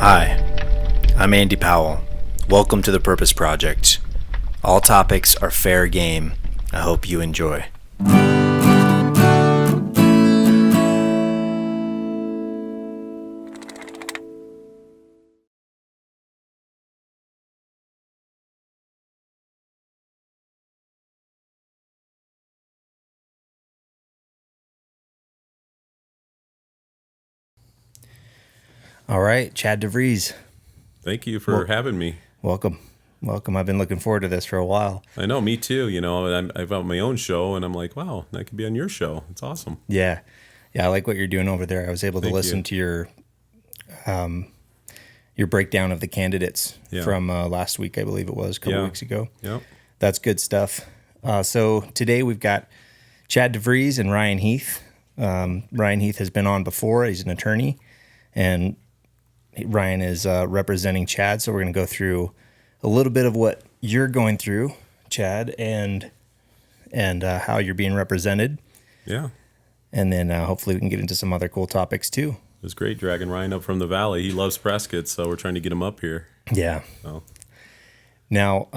Hi, I'm Andy Powell. Welcome to the Purpose Project. All topics are fair game. I hope you enjoy. All right, Chad DeVries. Thank you for having me. Welcome. I've been looking forward to this for a while. I know, me too. You know, I've got my own show, and I'm like, wow, that could be on your show. It's awesome. Yeah, I like what you're doing over there. I was able to listen to your breakdown of the candidates from last week, I believe it was, a couple weeks ago. Yep. That's good stuff. So today we've got Chad DeVries and Ryan Heath. Ryan Heath has been on before. He's an attorney, and Ryan is representing Chad. So we're going to go through a little bit of what you're going through, Chad, and how you're being represented. Yeah. And then hopefully we can get into some other cool topics too. It was great dragging Ryan up from the valley. He loves Prescott, so we're trying to get him up here. Yeah. So. Now,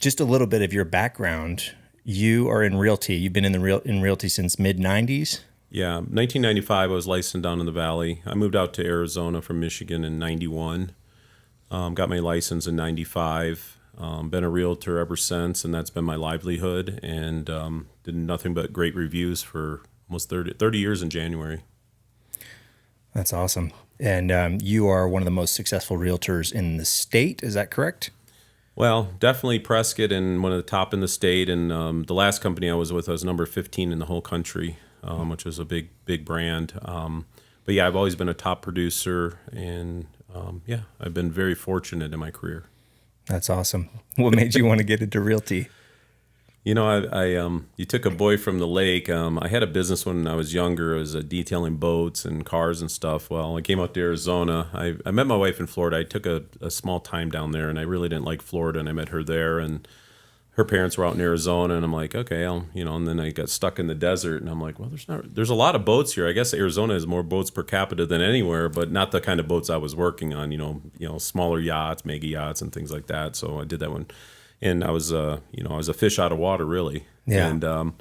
just a little bit of your background. You are in realty. You've been in realty since mid-90s? Yeah, 1995, I was licensed down in the valley. I moved out to Arizona from Michigan in 91. Got my license in 95. Been a realtor ever since, and that's been my livelihood. And did nothing but great reviews for almost 30 years in January. That's awesome. And you are one of the most successful realtors in the state. Is that correct? Well, definitely Prescott and one of the top in the state. And the last company I was with, I was number 15 in the whole country, which was a big brand. But yeah, I've always been a top producer, and I've been very fortunate in my career. That's awesome. What made you want to get into realty? You know, you took a boy from the lake. I had a business when I was younger. I was detailing boats and cars and stuff. Well, I came out to Arizona. I met my wife in Florida. I took a small time down there, and I really didn't like Florida, and I met her there, and her parents were out in Arizona, and I'm like, okay, and then I got stuck in the desert, and I'm like, well, there's a lot of boats here. I guess Arizona has more boats per capita than anywhere, but not the kind of boats I was working on, smaller yachts, mega yachts, and things like that. So I did that one. And I was a fish out of water, really. Yeah. And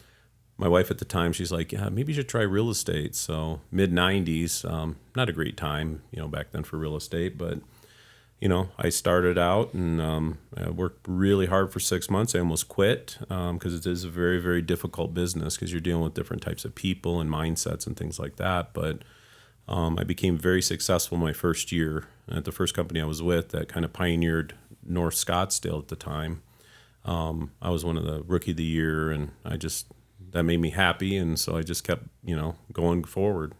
my wife at the time, she's like, yeah, maybe you should try real estate. So mid-90s, not a great time, back then for real estate. But, I started out and I worked really hard for 6 months. I almost quit because it is a very, very difficult business because you're dealing with different types of people and mindsets and things like that. But I became very successful my first year at the first company I was with that kind of pioneered North Scottsdale at the time. I was one of the rookie of the year, and that made me happy, and so I just kept, going forward.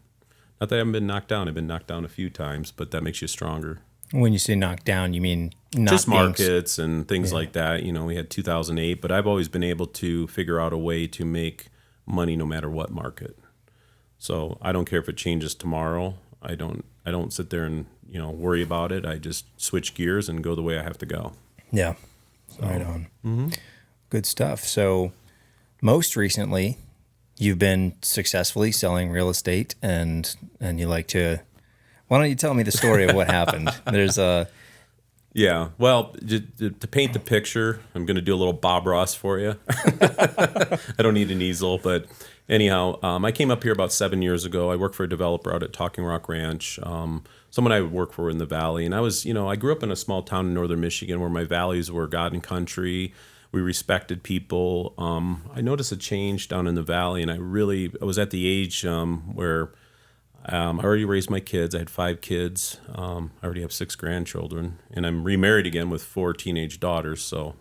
Not that I haven't been knocked down. I've been knocked down a few times, but that makes you stronger. When you say knocked down, you mean just markets and things like that. We had 2008, but I've always been able to figure out a way to make money no matter what market. So I don't care if it changes tomorrow. I don't sit there and worry about it. I just switch gears and go the way I have to go. Yeah. So, right on. Mm-hmm. Good stuff. So most recently, you've been successfully selling real estate, and you like to. Why don't you tell me the story of what happened? There's a. Yeah. Well, to paint the picture, I'm going to do a little Bob Ross for you. I don't need an easel, but anyhow, I came up here about 7 years ago. I worked for a developer out at Talking Rock Ranch. Someone I would work for in the valley, and I grew up in a small town in northern Michigan where my values were God and country. We respected people. I noticed a change down in the valley, and I was at the age where I already raised my kids. I had 5 kids. I already have 6 grandchildren, and I'm remarried again with 4 teenage daughters. So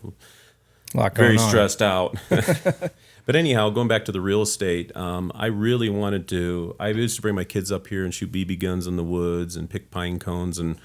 very stressed out. But anyhow, going back to the real estate, I really wanted to. I used to bring my kids up here and shoot BB guns in the woods and pick pine cones, and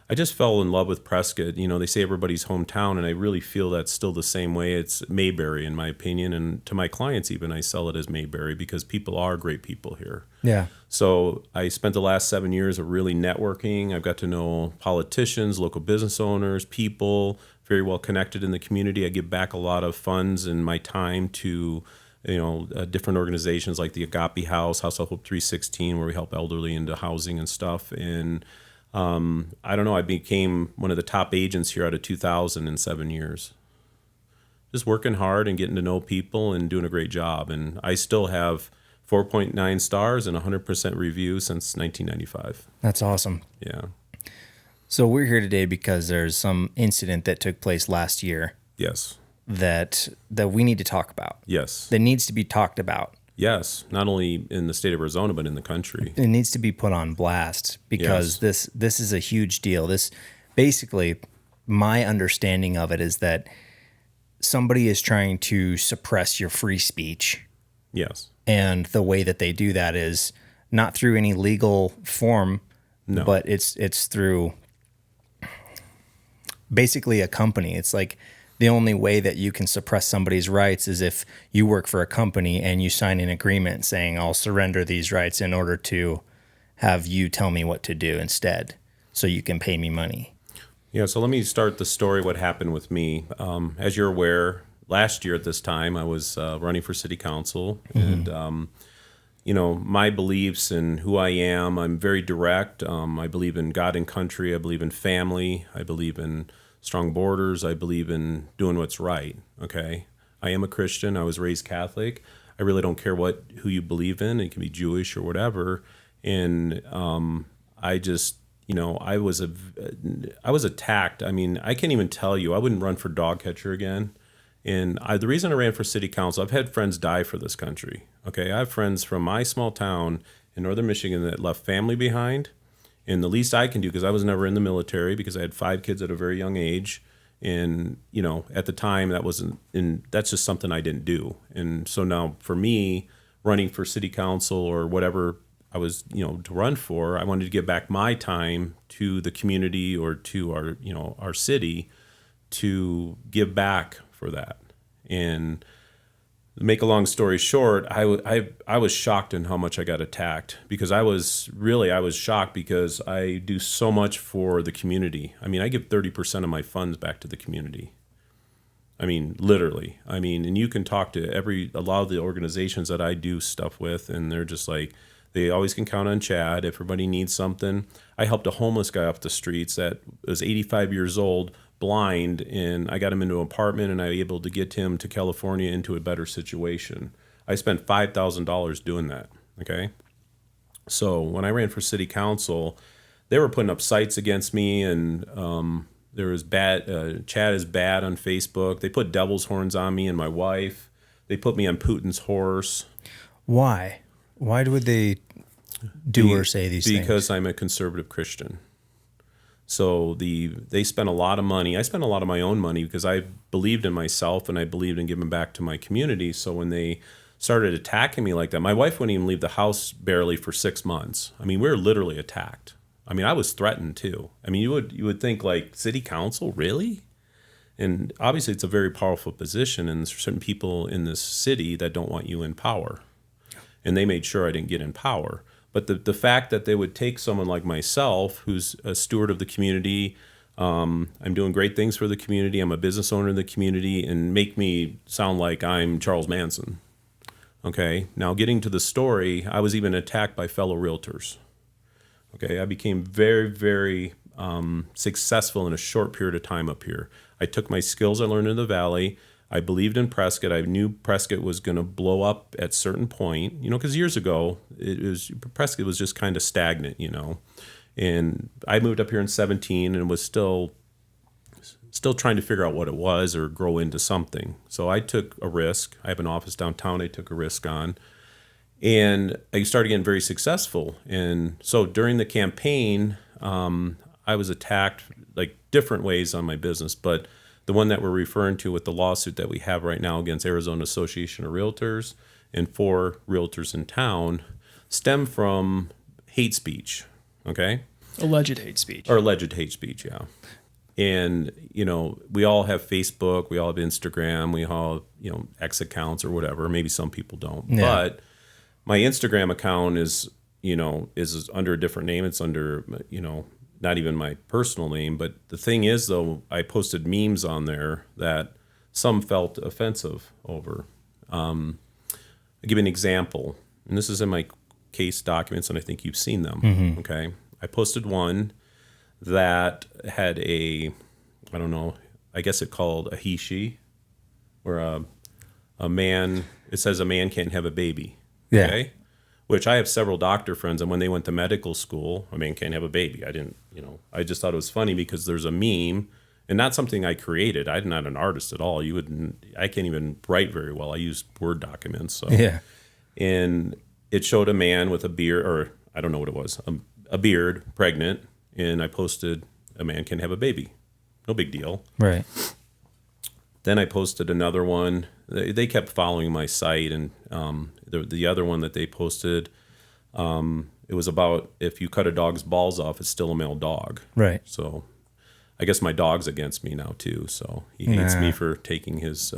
I just fell in love with Prescott. They say everybody's hometown, and I really feel that's still the same way. It's Mayberry, in my opinion, and to my clients even, I sell it as Mayberry because people are great people here. Yeah. So I spent the last 7 years of really networking. I've got to know politicians, local business owners, people, very well connected in the community. I give back a lot of funds and my time to different organizations like the Agape House of Hope 316, where we help elderly into housing and stuff. And I don't know. I became one of the top agents here out of 2,000 in 7 years. Just working hard and getting to know people and doing a great job. And I still have 4.9 stars and 100% review since 1995. That's awesome. Yeah. So we're here today because there's some incident that took place last year Yes. that we need to talk about. Yes. That needs to be talked about. Yes. Not only in the state of Arizona, but in the country. It needs to be put on blast because this is a huge deal. This basically, my understanding of it is that somebody is trying to suppress your free speech. Yes. And the way that they do that is not through any legal form, but it's through basically a company. It's like the only way that you can suppress somebody's rights is if you work for a company and you sign an agreement saying, I'll surrender these rights in order to have you tell me what to do instead so you can pay me money. Yeah, so let me start the story, what happened with me. As you're aware, last year at this time, I was running for city council. Mm-hmm. And, my beliefs and who I am, I'm very direct. I believe in God and country. I believe in family. I believe in strong borders. I believe in doing what's right, okay? I am a Christian. I was raised Catholic. I really don't care who you believe in. It can be Jewish or whatever. And I just... I was attacked. I mean, I can't even tell you. I wouldn't run for dog catcher again. And the reason I ran for city council, I've had friends die for this country. Okay, I have friends from my small town in northern Michigan that left family behind. And the least I can do, because I was never in the military, because I had 5 kids at a very young age. And, at the time, that's just something I didn't do. And so now for me, running for city council or whatever I was, to run for, I wanted to give back my time to the community or to our city to give back for that. And to make a long story short, I was shocked in how much I got attacked because I was shocked because I do so much for the community. I mean, I give 30% of my funds back to the community. I mean, literally. I mean, and you can talk to a lot of the organizations that I do stuff with, and they're just like, they always can count on Chad. If everybody needs something. I helped a homeless guy off the streets that was 85 years old, blind, and I got him into an apartment, and I was able to get him to California into a better situation. I spent $5,000 doing that, okay? So when I ran for city council, they were putting up sites against me, and there was Chad is bad on Facebook. They put devil's horns on me and my wife. They put me on Putin's horse. Why? Why would they do or say these things? Because I'm a conservative Christian. So they spent a lot of money. I spent a lot of my own money because I believed in myself and I believed in giving back to my community. So when they started attacking me like that, my wife wouldn't even leave the house barely for 6 months. I mean, we were literally attacked. I mean, I was threatened too. I mean, you would think like city council, really? And obviously it's a very powerful position, and there's certain people in this city that don't want you in power. And they made sure I didn't get in power. But the fact that they would take someone like myself, who's a steward of the community, I'm doing great things for the community, I'm a business owner in the community, and make me sound like I'm Charles Manson. Okay, now getting to the story, I was even attacked by fellow realtors. Okay, I became very, very successful in a short period of time up here. I took my skills I learned in the Valley. I believed in Prescott. I knew Prescott was going to blow up at a certain point, because years ago, Prescott was just kind of stagnant, And I moved up here in 2017 and was still trying to figure out what it was or grow into something. So I took a risk. I have an office downtown I took a risk on. And I started getting very successful. And so during the campaign, I was attacked like different ways on my business, but the one that we're referring to with the lawsuit that we have right now against Arizona Association of Realtors and 4 realtors in town stem from hate speech, okay? Alleged hate speech. Or alleged hate speech, yeah. And, we all have Facebook, we all have Instagram, we all have, X accounts or whatever. Maybe some people don't. Yeah. But my Instagram account is under a different name. It's under, not even my personal name. But the thing is, though, I posted memes on there that some felt offensive over. I'll give you an example. And this is in my case documents, and I think you've seen them. Mm-hmm. Okay. I posted one, that had I don't know, I guess it called a he, she, where a man, it says a man can't have a baby. Yeah. Okay? Which I have several doctor friends, and when they went to medical school, a man can't have a baby. I didn't, I just thought it was funny because there's a meme, and not something I created. I'm not an artist at all. I can't even write very well. I use Word documents. So. Yeah. And it showed a man with a beard, or I don't know what it was, a beard, pregnant, and I posted, a man can have a baby. No big deal. Right. Then I posted another one. They kept following my site, and the other one that they posted, it was about if you cut a dog's balls off, it's still a male dog. Right. So I guess my dog's against me now too. So he hates me for taking his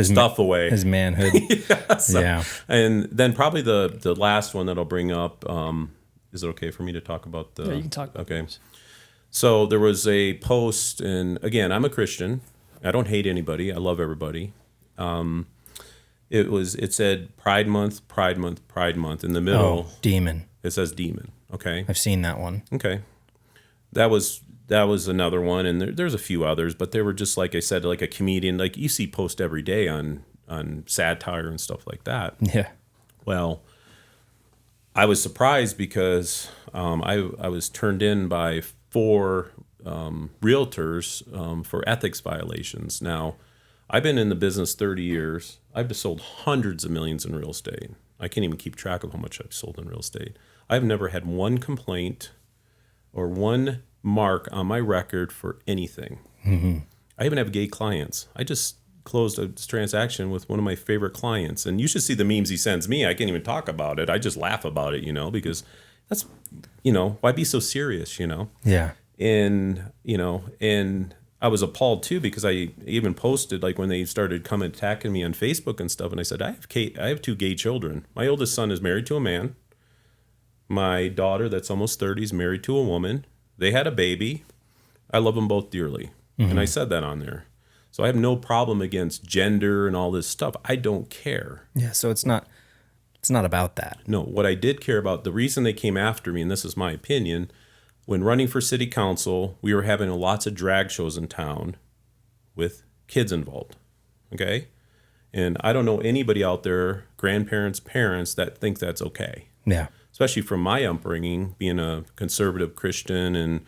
stuff away, his manhood. Yeah. And then probably the last one that I'll bring up. Is it okay for me to talk about the? Yeah, you can talk about Okay. those. So there was a post, and again, I'm a Christian. I don't hate anybody. I love everybody. It said Pride Month, Pride Month, Pride Month. In the middle, demon. it says demon. Okay. I've seen that one. Okay. That was another one, and there's a few others, but they were just like I said, like a comedian. Like you see post every day on satire and stuff like that. Yeah. Well, I was surprised because I was turned in by 4 realtors for ethics violations. Now, I've been in the business 30 years. I've sold hundreds of millions in real estate. I can't even keep track of how much I've sold in real estate. I've never had one complaint or one mark on my record for anything. Mm-hmm. I even have gay clients. I just closed a transaction with one of my favorite clients, and you should see the memes he sends me. I can't even talk about it. I just laugh about it, because that's, why be so serious, Yeah. And, and I was appalled too, because I even posted, like when they started coming attacking me on Facebook and stuff, and I said, I have 2 gay children. My oldest son is married to a man. My daughter, that's almost 30, is married to a woman. They had a baby. I love them both dearly. Mm-hmm. And I said that on there. So I have no problem against gender and all this stuff. I don't care. Yeah, so it's not about that. No, what I did care about, the reason they came after me, and this is my opinion, when running for city council, we were having lots of drag shows in town with kids involved, okay? And I don't know anybody out there, grandparents, parents, that think that's okay. Yeah. Especially from my upbringing, being a conservative Christian, and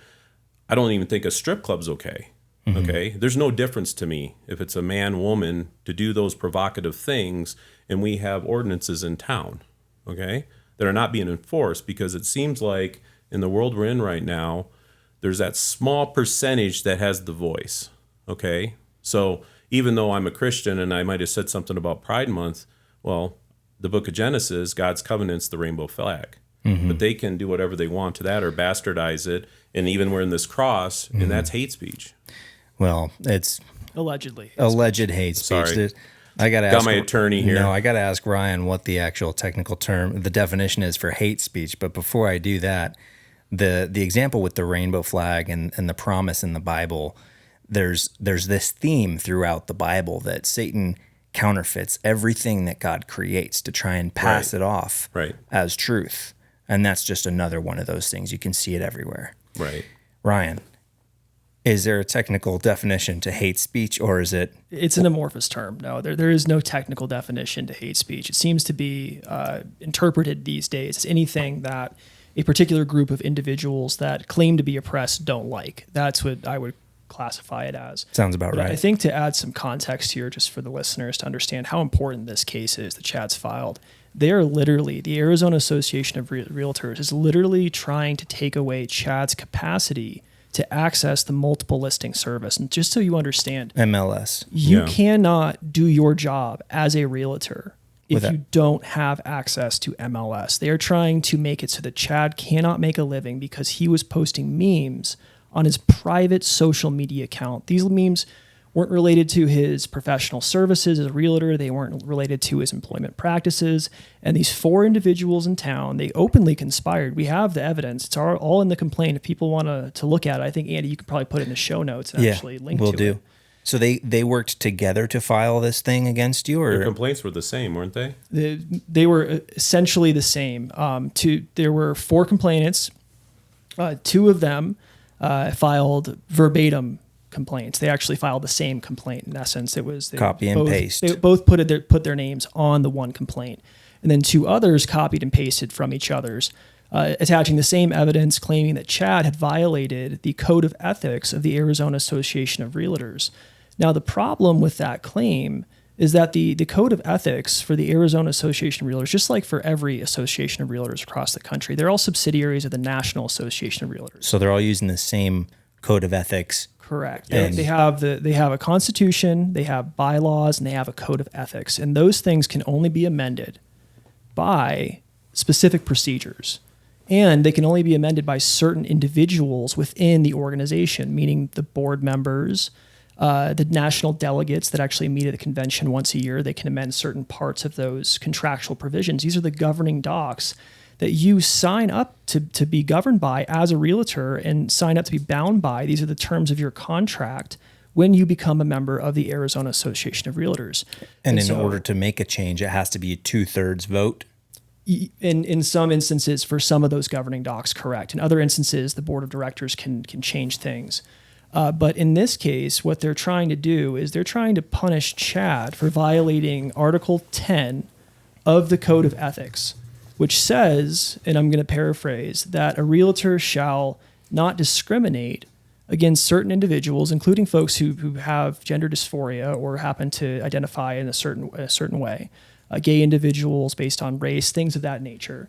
I don't even think a strip club's okay. Mm-hmm. Okay, there's no difference to me if it's a man, woman to do those provocative things, and we have ordinances in town, okay, that are not being enforced, because it seems like in the world we're in right now, there's that small percentage that has the voice, okay? So even though I'm a Christian and I might have said something about Pride Month, well, the book of Genesis, God's covenant's the rainbow flag. Mm-hmm. But they can do whatever they want to that or bastardize it, and even wearing this cross, and that's hate speech. Well, it's Allegedly. alleged hate speech. Sorry. I got to Got ask my attorney here. No, I got to ask Ryan what the actual technical term, the definition is for hate speech. But before I do that, the example with the rainbow flag and the promise in the Bible, there's this theme throughout the Bible that Satan counterfeits everything that God creates to try and pass it off as truth. And that's just another one of those things. You can see it everywhere. Right. Ryan, is there a technical definition to hate speech, or is it? It's an amorphous term. No, there is no technical definition to hate speech. It seems to be interpreted these days as anything that a particular group of individuals that claim to be oppressed don't like. That's what I would classify it as. Sounds about right. I think to add some context here, just for the listeners to understand how important this case is that Chad's filed, they are literally, the Arizona Association of Realtors is literally trying to take away Chad's capacity to access the multiple listing service. And just so you understand, MLS. You cannot do your job as a realtor if Without. you don't have access to MLS. They are trying to make it so that Chad cannot make a living because he was posting memes on his private social media account. These memes weren't related to his professional services as a realtor. They weren't related to his employment practices. And these 4 individuals in town, they openly conspired. We have the evidence. It's all in the complaint. If people want to look at it, I think, Andy, you could probably put it in the show notes and actually link to it. So they worked together to file this thing against you, or Their complaints were the same, weren't they? They were essentially the same. There were 4 complainants. Two of them filed verbatim complaints. They actually filed the same complaint. In essence, it was copy and paste. They both put their names on the one complaint, and then two others copied and pasted from each other's, attaching the same evidence, claiming that Chad had violated the code of ethics of the Arizona Association of Realtors. Now, the problem with that claim is that the code of ethics for the Arizona Association of Realtors, just like for every association of realtors across the country, they're all subsidiaries of the National Association of Realtors. So they're all using the same code of ethics. Correct. They have a constitution, they have bylaws, and they have a code of ethics. And those things can only be amended by specific procedures. And they can only be amended by certain individuals within the organization, meaning the board members, the national delegates that actually meet at the convention once a year. They can amend certain parts of those contractual provisions. These are the governing docs that you sign up to be governed by as a realtor and sign up to be bound by. These are the terms of your contract when you become a member of the Arizona Association of Realtors. And in order to make a change, it has to be a 2/3 vote. In some instances, for some of those governing docs, correct. In other instances, the board of directors can change things. But in this case, what they're trying to do is they're trying to punish Chad for violating Article 10 of the Code of Ethics, which says, and I'm going to paraphrase, that a realtor shall not discriminate against certain individuals, including folks who have gender dysphoria or happen to identify in a certain way, gay individuals based on race, things of that nature.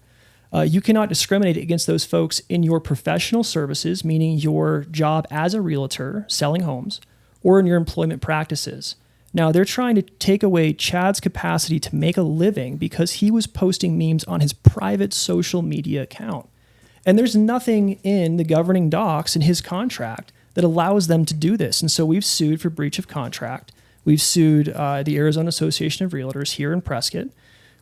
You cannot discriminate against those folks in your professional services, meaning your job as a realtor selling homes, or in your employment practices. Now, they're trying to take away Chad's capacity to make a living because he was posting memes on his private social media account. And there's nothing in the governing docs in his contract that allows them to do this. And so we've sued for breach of contract. We've sued the Arizona Association of Realtors here in Prescott.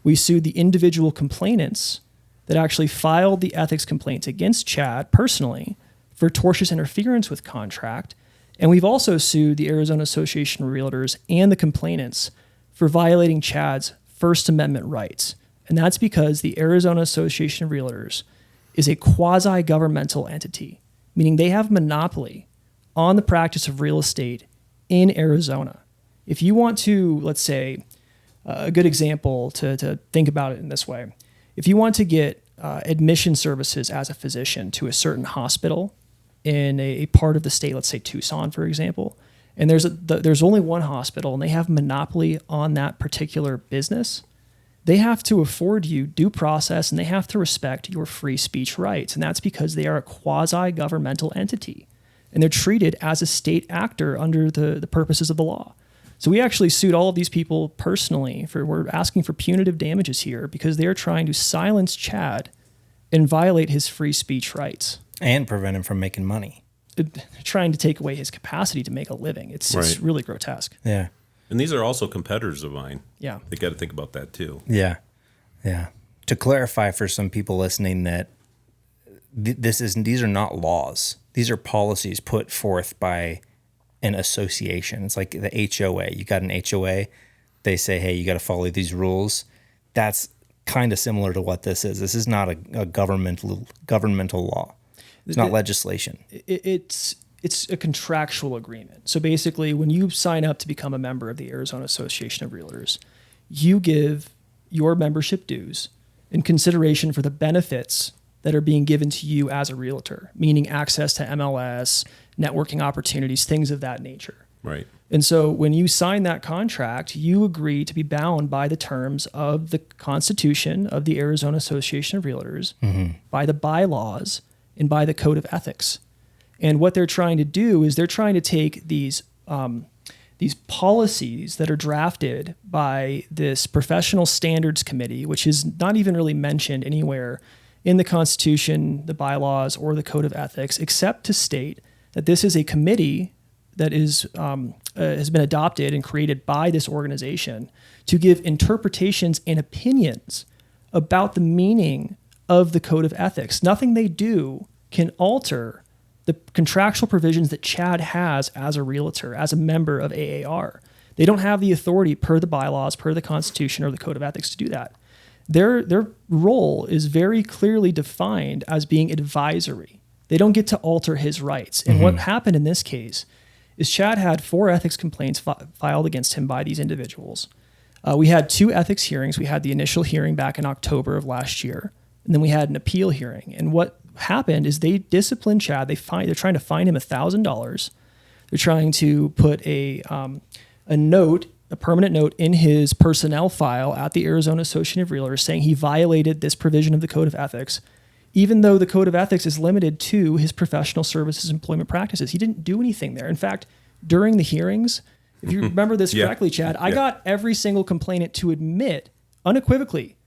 We sued the individual complainants that actually filed the ethics complaints against Chad personally for tortious interference with contract. And we've also sued the Arizona Association of Realtors and the complainants for violating Chad's First Amendment rights. And that's because the Arizona Association of Realtors is a quasi-governmental entity, meaning they have monopoly on the practice of real estate in Arizona. If you want to, let's say, a good example to think about it in this way, if you want to get admission services as a physician to a certain hospital in a part of the state, let's say Tucson, for example, and there's only one hospital and they have monopoly on that particular business, they have to afford you due process and they have to respect your free speech rights. And that's because they are a quasi-governmental entity and they're treated as a state actor under the purposes of the law. So we actually sued all of these people personally. We're asking for punitive damages here because they're trying to silence Chad and violate his free speech rights. And prevent him from making money. Trying to take away his capacity to make a living. It's really grotesque. Yeah. And these are also competitors of mine. Yeah. They got to think about that too. Yeah. Yeah. To clarify for some people listening that these are not laws. These are policies put forth by an association. It's like the HOA. You got an HOA. They say, hey, you got to follow these rules. That's kind of similar to what this is. This is not a governmental law. It's not legislation. It's a contractual agreement. So basically, when you sign up to become a member of the Arizona Association of Realtors, you give your membership dues in consideration for the benefits that are being given to you as a realtor, meaning access to MLS, networking opportunities, things of that nature. Right. And so when you sign that contract, you agree to be bound by the terms of the Constitution of the Arizona Association of Realtors, by the bylaws, and by the Code of Ethics. And what they're trying to do is they're trying to take these policies that are drafted by this Professional Standards Committee, which is not even really mentioned anywhere in the Constitution, the bylaws, or the Code of Ethics, except to state that this is a committee that is has been adopted and created by this organization to give interpretations and opinions about the meaning of the Code of Ethics. Nothing they do can alter the contractual provisions that Chad has as a realtor, as a member of AAR. They don't have the authority per the bylaws, per the Constitution, or the Code of Ethics to do that. Their role is very clearly defined as being advisory. They don't get to alter his rights. And what happened in this case is Chad had 4 ethics complaints filed against him by these individuals. We had 2 ethics hearings. We had the initial hearing back in October of last year, and then we had an appeal hearing. And what happened is they disciplined Chad. They're trying to fine him $1,000. They're trying to put a note, a permanent note in his personnel file at the Arizona Association of Realtors saying he violated this provision of the Code of Ethics, even though the Code of Ethics is limited to his professional services employment practices. He didn't do anything there. In fact, during the hearings, if you remember this correctly, Chad, I got every single complainant to admit unequivocally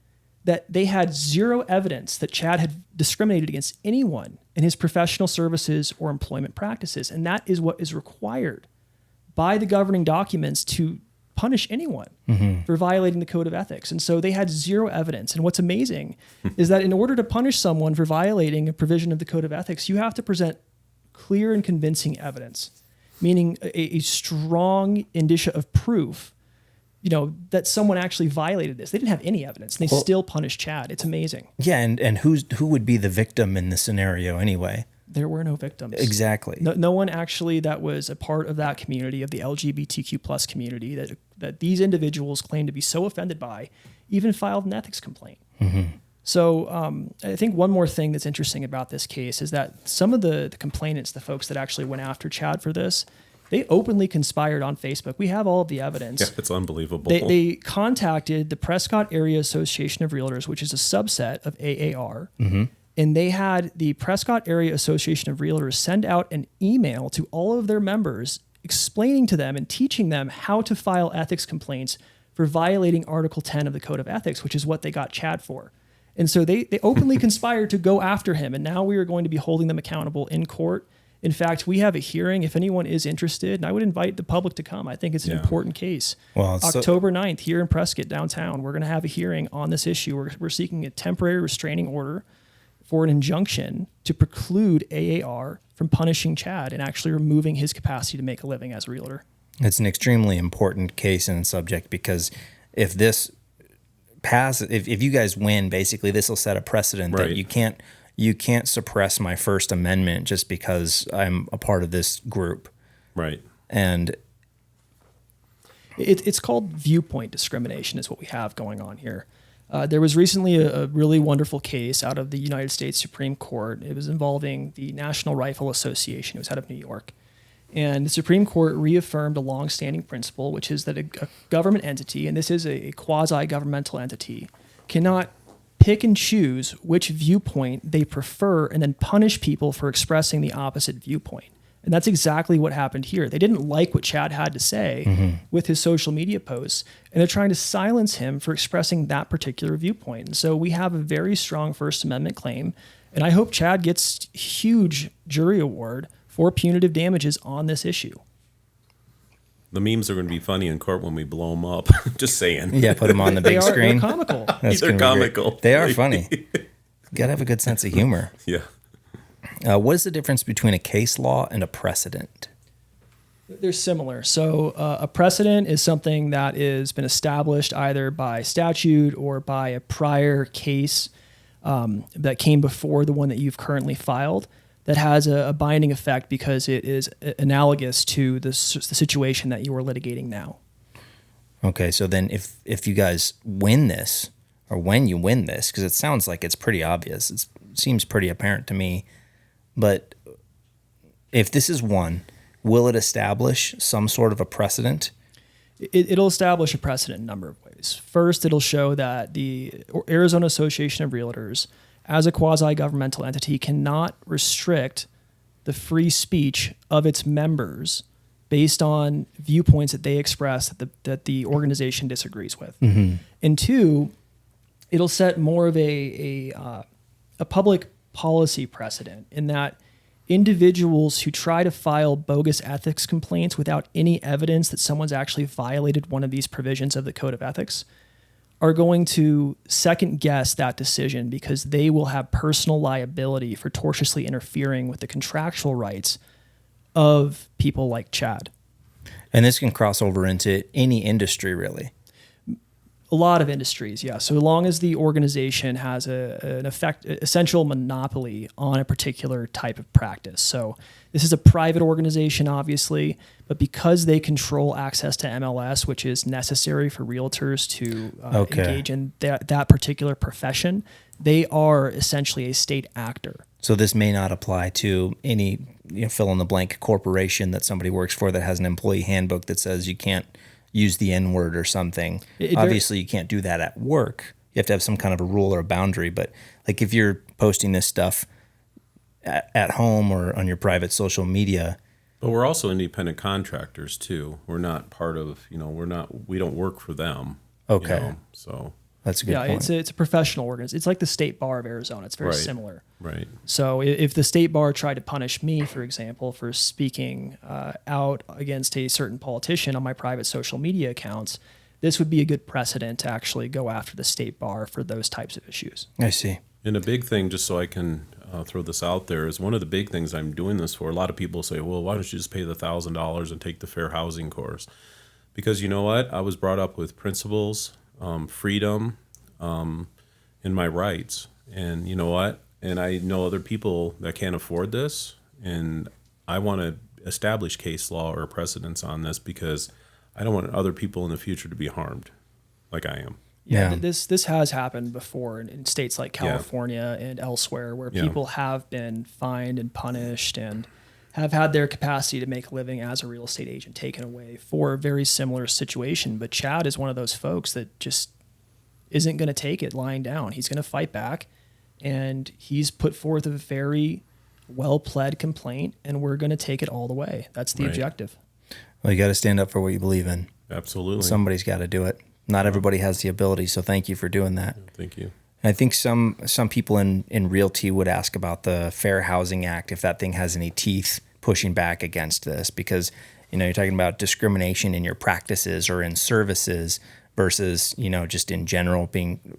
that they had 0 evidence that Chad had discriminated against anyone in his professional services or employment practices. And that is what is required by the governing documents to punish anyone for violating the Code of Ethics. And so they had 0 evidence. And what's amazing is that in order to punish someone for violating a provision of the Code of Ethics, you have to present clear and convincing evidence, meaning a strong indicia of proof, that someone actually violated this. They didn't have any evidence. And they still punished Chad. It's amazing. Yeah, and who would be the victim in this scenario anyway? There were no victims. Exactly. No one actually that was a part of that community, of the LGBTQ plus community that these individuals claim to be so offended by, even filed an ethics complaint. So I think one more thing that's interesting about this case is that some of the complainants, the folks that actually went after Chad for this, they openly conspired on Facebook. We have all of the evidence. Yeah, it's unbelievable. They contacted the Prescott Area Association of Realtors, which is a subset of AAR. And they had the Prescott Area Association of Realtors send out an email to all of their members explaining to them and teaching them how to file ethics complaints for violating Article 10 of the Code of Ethics, which is what they got Chad for. And so they openly conspired to go after him. And now we are going to be holding them accountable in court. In fact, we have a hearing if anyone is interested, and I would invite the public to come. I think it's an important case. Well, October 9th here in Prescott downtown, we're going to have a hearing on this issue. We're seeking a temporary restraining order for an injunction to preclude AAR from punishing Chad and actually removing his capacity to make a living as a realtor. It's an extremely important case and subject because if this passes, if you guys win, basically this will set a precedent that you can't suppress my First Amendment just because I'm a part of this group. Right. And it's called viewpoint discrimination is what we have going on here. There was recently a really wonderful case out of the United States Supreme Court. It was involving the National Rifle Association. It was out of New York. And the Supreme Court reaffirmed a longstanding principle, which is that a government entity, and this is a quasi-governmental entity, cannot pick and choose which viewpoint they prefer and then punish people for expressing the opposite viewpoint. And that's exactly what happened here. They didn't like what Chad had to say with his social media posts, and they're trying to silence him for expressing that particular viewpoint. And so we have a very strong First Amendment claim, and I hope Chad gets a huge jury award for punitive damages on this issue. The memes are going to be funny in court when we blow them up. Just saying. Yeah, put them on the big screen. They're comical. They're comical. They are funny. You got to have a good sense of humor. Yeah. What is the difference between a case law and a precedent? They're similar. So a precedent is something that has been established either by statute or by a prior case that came before the one that you've currently filed that has a binding effect because it is analogous to the situation that you are litigating now. Okay, so then if you guys win this, or when you win this, because it sounds like it's pretty obvious, it seems pretty apparent to me, but if this is won, will it establish some sort of a precedent? It'll establish a precedent in a number of ways. First, it'll show that the Arizona Association of Realtors, as a quasi-governmental entity, cannot restrict the free speech of its members based on viewpoints that they express that the organization disagrees with. And two, it'll set more of a public policy precedent in that individuals who try to file bogus ethics complaints without any evidence that someone's actually violated one of these provisions of the Code of Ethics are going to second guess that decision because they will have personal liability for tortiously interfering with the contractual rights of people like Chad. And this can cross over into any industry, really. A lot of industries, yeah. So long as the organization has an essential monopoly on a particular type of practice. So this is a private organization, obviously, but because they control access to MLS, which is necessary for realtors to engage in that particular profession, they are essentially a state actor. So this may not apply to any fill in the blank corporation that somebody works for that has an employee handbook that says you can't use the N-word or something. Obviously, you can't do that at work. You have to have some kind of a rule or a boundary. But like if you're posting this stuff at home or on your private social media. But we're also independent contractors too. We're not part of, we don't work for them. Okay. So that's a good point. It's a professional organization. It's like the State Bar of Arizona. It's very similar. Right. So if the State Bar tried to punish me, for example, for speaking out against a certain politician on my private social media accounts, this would be a good precedent to actually go after the State Bar for those types of issues. I see. And a big thing, just so I can throw this out there, is one of the big things I'm doing this for. A lot of people say, well, why don't you just pay the $1,000 and take the fair housing course? Because you know what? I was brought up with principles, freedom, and my rights. And you know what? And I know other people that can't afford this, and I want to establish case law or precedents on this because I don't want other people in the future to be harmed like I am. Yeah. This has happened before in states like California and elsewhere where people have been fined and punished and have had their capacity to make a living as a real estate agent taken away for a very similar situation. But Chad is one of those folks that just isn't going to take it lying down. He's going to fight back. And he's put forth a very well-pled complaint, and we're going to take it all the way. That's the objective. Well, you got to stand up for what you believe in. Absolutely. Somebody's got to do it. Not everybody has the ability, so thank you for doing that. Thank you. And I think some people in realty would ask about the Fair Housing Act, if that thing has any teeth pushing back against this, because you're talking about discrimination in your practices or in services versus just in general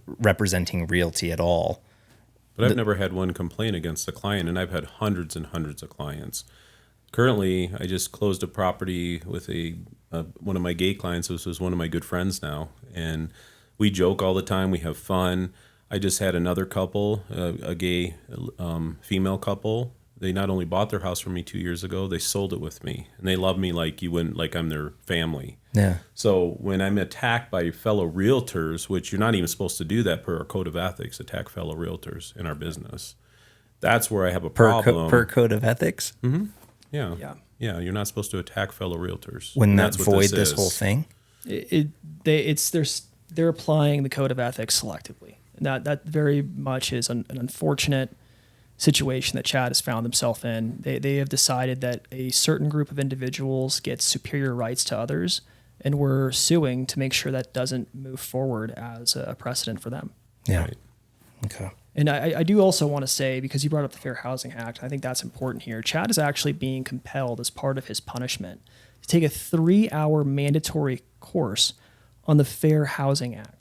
representing realty at all. But I've never had one complaint against a client, and I've had hundreds and hundreds of clients. Currently, I just closed a property with one of my gay clients. This was one of my good friends now, and we joke all the time. We have fun. I just had another couple, a gay female couple. They not only bought their house from me 2 years ago, they sold it with me, and they love me like I'm their family. Yeah. So when I'm attacked by fellow realtors, which you're not even supposed to do that per our code of ethics, attack fellow realtors in our business, that's where I have a problem. Per code of ethics? Mm-hmm. Yeah. You're not supposed to attack fellow realtors. Wouldn't that void this whole thing? They're applying the code of ethics selectively. And that very much is an unfortunate situation that Chad has found himself in. They have decided that a certain group of individuals gets superior rights to others, and we're suing to make sure that doesn't move forward as a precedent for them. Yeah. Right. Okay. And I do also want to say, because you brought up the Fair Housing Act, I think that's important here. Chad is actually being compelled as part of his punishment to take a 3-hour mandatory course on the Fair Housing Act.